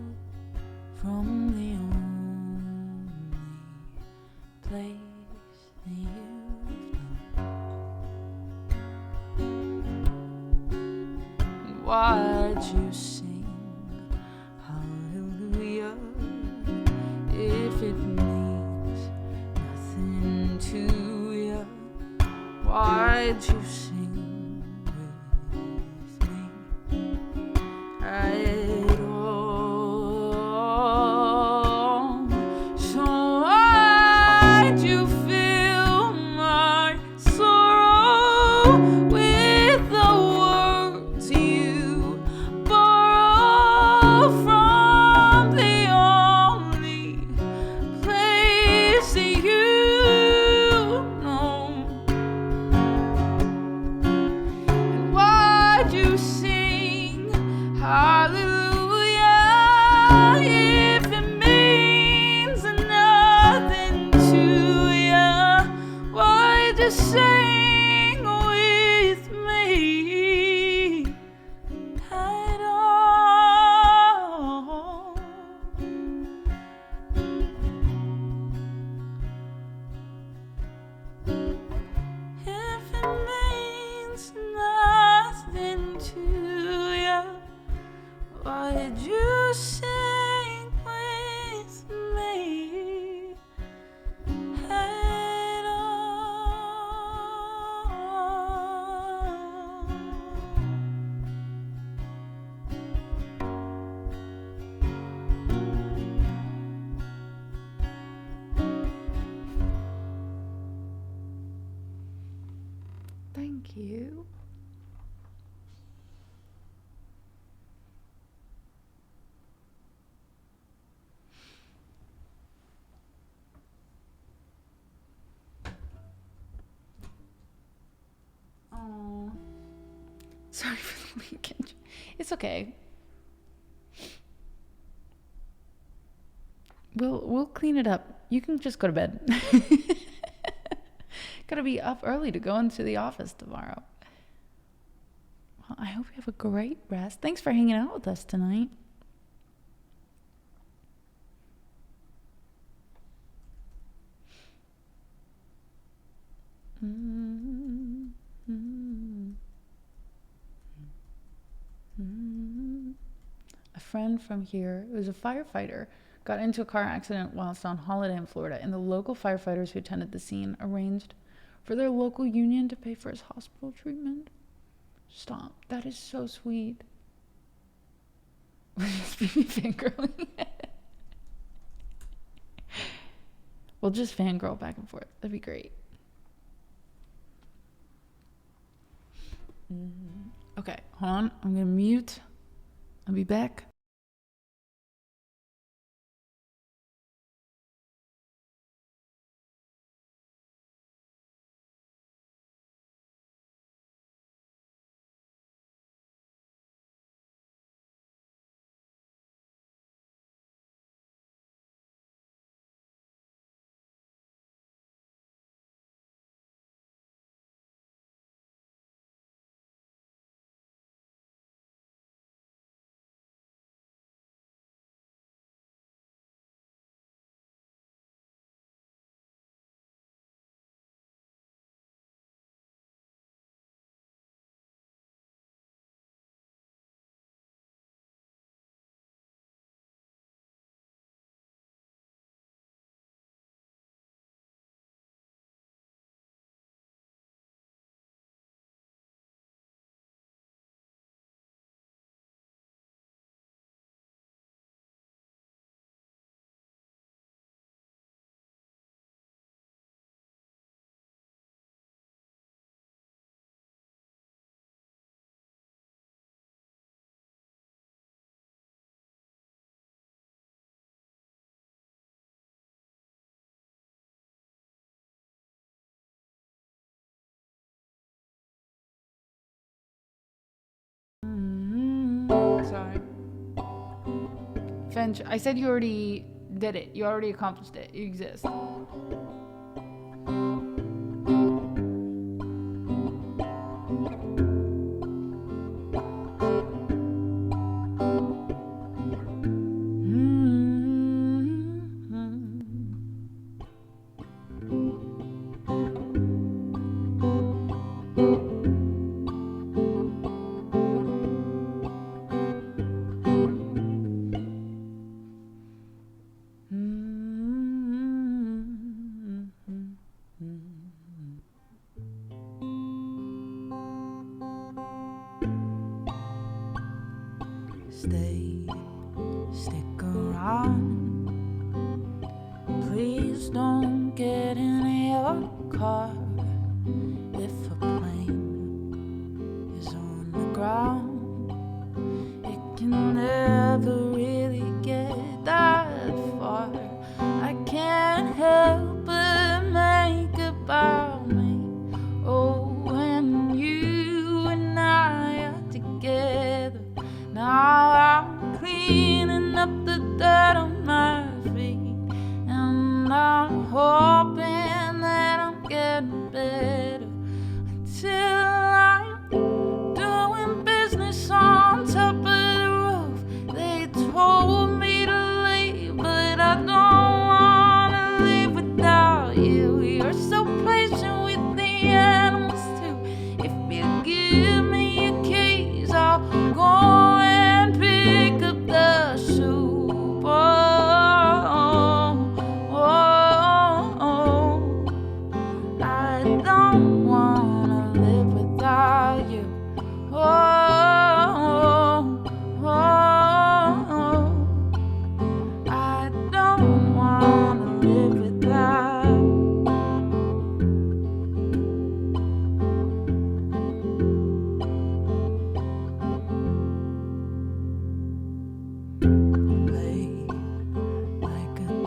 from the only place that you've known? Why'd you sing hallelujah if it means nothing to you? Why'd you sing with me at all? So why'd you fill my sorrow with the words you borrow from the only place that you know? And why'd you sing hallelujah if it means nothing to you? Why'd you sing with me at all? If it means nothing to you, why'd you sing with me at all? Thank you. Oh, sorry for the leakage. It's okay. We'll clean it up. You can just go to bed. Gotta be up early to go into the office tomorrow. Well, I hope you have a great rest. Thanks for hanging out with us tonight. A friend from here, who was a firefighter, got into a car accident whilst on holiday in Florida, and the local firefighters who attended the scene arranged for their local union to pay for his hospital treatment. Stop. That is so sweet. Just be fangirling. We'll just fangirl back and forth. That'd be great. Okay, hold on. I'm gonna mute. I'll be back. Sorry. Finch, I said you already did it. You already accomplished it. You exist. Stick around. Please don't get in your car if a plane is on the ground. It can never really get that far. I can't help but make about me. Oh, when you and I are together. Now I'm cleaning up the dirt on my feet, and I'm hoping that I'm getting better until I'm doing business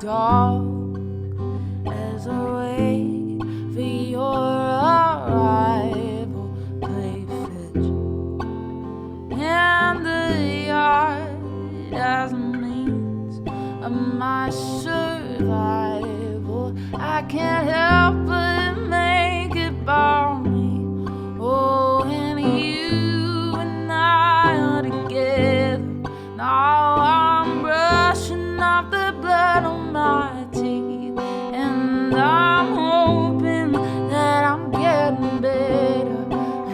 dark as I wait for your arrival. Play fetch in the yard as a means of my survival. I can't help but make it about me. Oh, and you and I are together. Now I'm brushing off the blood on my teeth, and I'm hoping that I'm getting better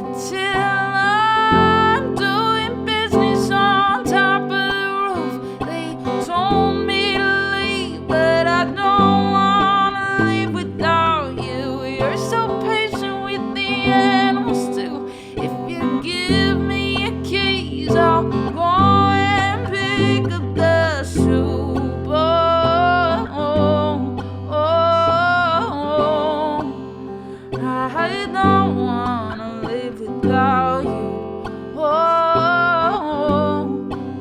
until I'm doing business on top of the roof. They told me to leave, but I don't wanna leave without you. You're so patient with the animals too. If you give me your keys, I'll go and pick up the soup. Oh, oh, oh. I don't wanna live without you. Oh,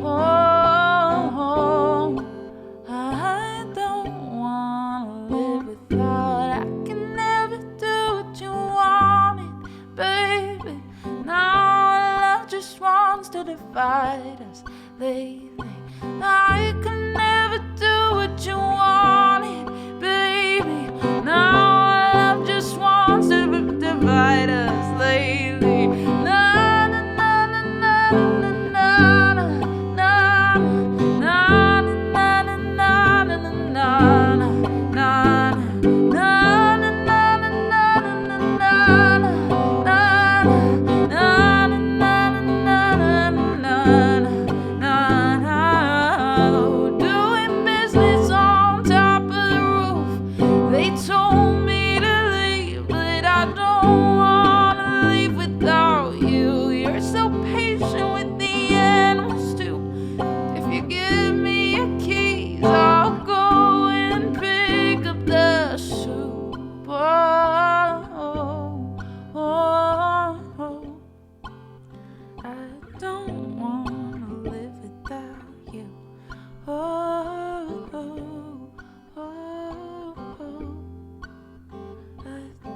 oh, oh. I don't wanna live without. I can never do what you wanted, baby. Now love just wants to divide us lately. I can never do what you wanted, baby. Now love just wants to divide us lately. Na na na na na na na na na na na na doing business on top of the roof. They told me to leave, but I don't wanna leave without you. You're so patient with the animals too. If you give me your keys, I'll go and pick up the soup. Oh, oh, oh. I don't wanna live without you. Oh, oh, oh, oh. I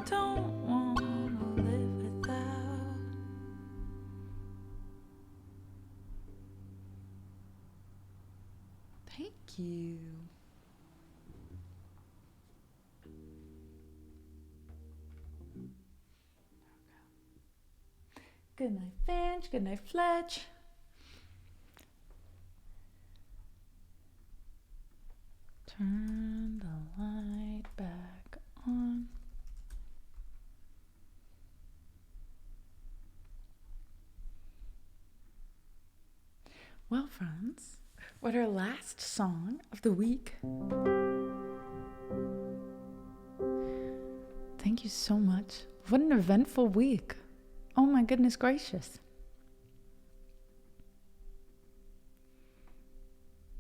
don't wanna live without. Thank you. Good night, Finch. Good night, Fletch. Turn the light back on. Well, friends, what our last song of the week. Thank you so much. What an eventful week. Oh my goodness gracious.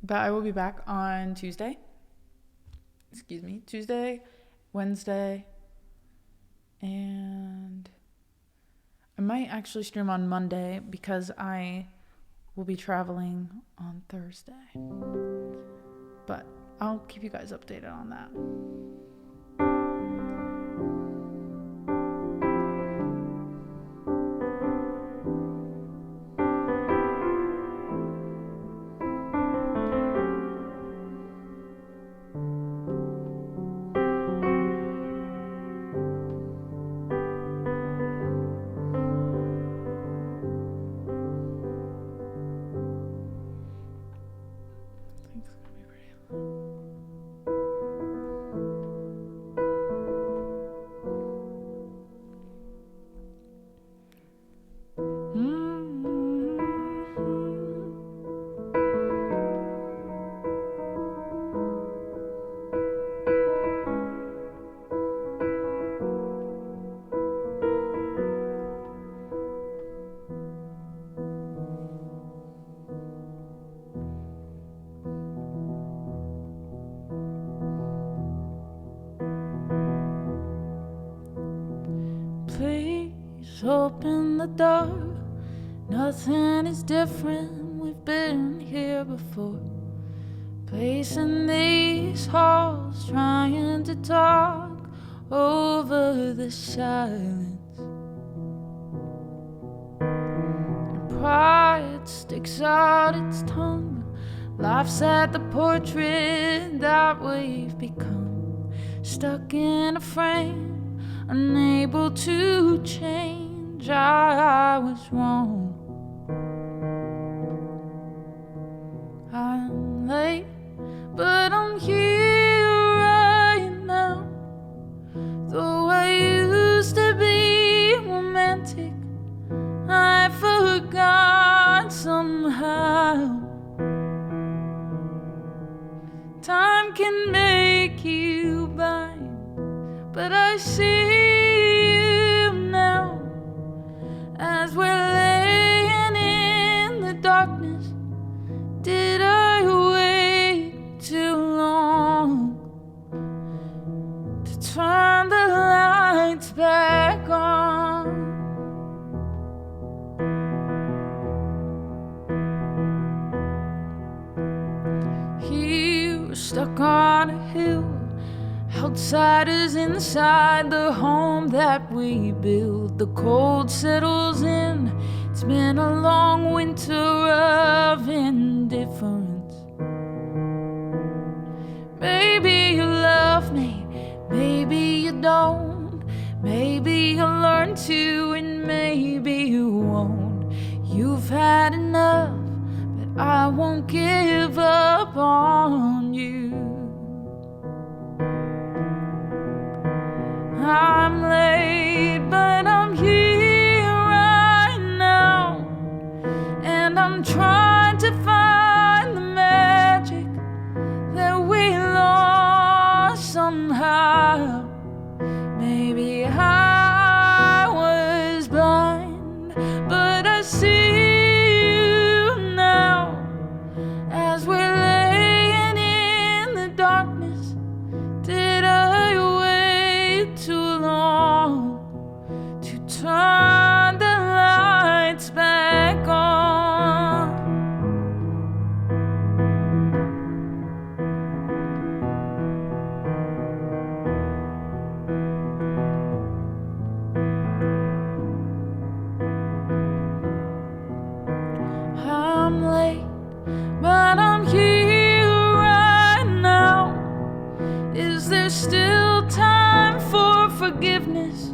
But I will be back on Tuesday, Wednesday, and I might actually stream on Monday because I will be traveling on Thursday. But I'll keep you guys updated on that. Please open the door. Nothing is different. We've been here before. pacing these halls, trying to talk over the silence. And pride sticks out its tongue, laughs at the portrait that we've become, stuck in a frame, unable to change. I was wrong. I'm late, but I'm here right now. Though I used to be romantic, I forgot somehow. Time can make you blind, but I see you now. As we're laying in the darkness, did I wait too long to turn the lights back on? Here we're stuck on a hill, outsiders inside the home that we built. The cold settles in. It's been a long winter of indifference. Maybe you love me, maybe you don't. Maybe you'll learn to, and maybe you won't. You've had enough, but I won't give up on you. I'm late, but I'm here right now, and I'm trying to find the magic that we lost somehow. Maybe I was blind, but I see you now. As we're laying in the darkness, did I wait too long to turn the lights back on? I'm late, but I'm here right now. Is there still time for forgiveness?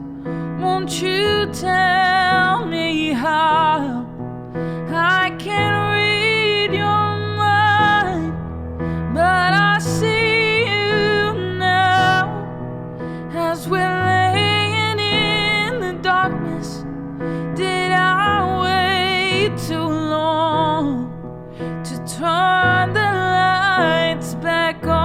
Won't you tell me how? I can't read your mind, but I see you now. As we're laying in the darkness, did I wait too long to turn the lights back on?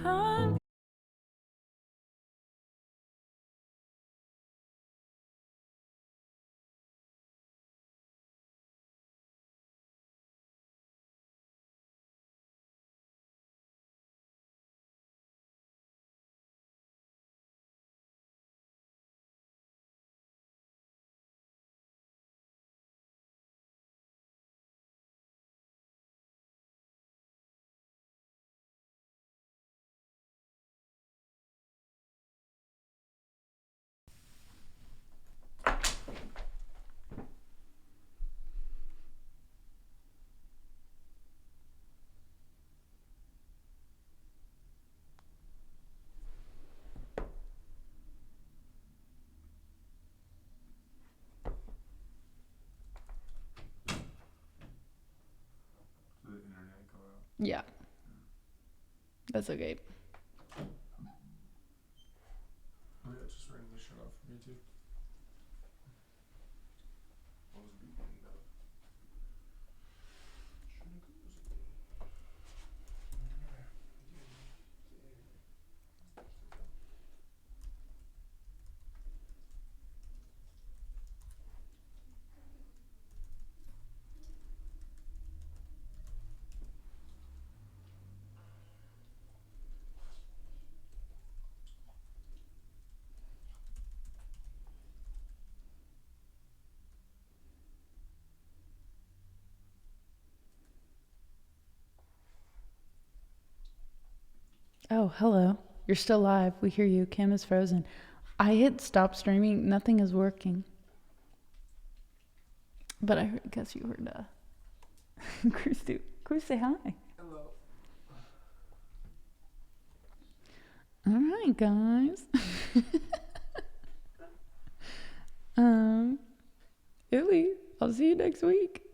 I'm Yeah. That's okay. Oh yeah, just ran this shit off for me too. What was the beat getting about? Oh, hello. You're still live. We hear you. Cam is frozen. I hit stop streaming. Nothing is working. But I guess you heard Cruz do. Cruz, say hi. Hello. All right, guys. Illy, I'll see you next week.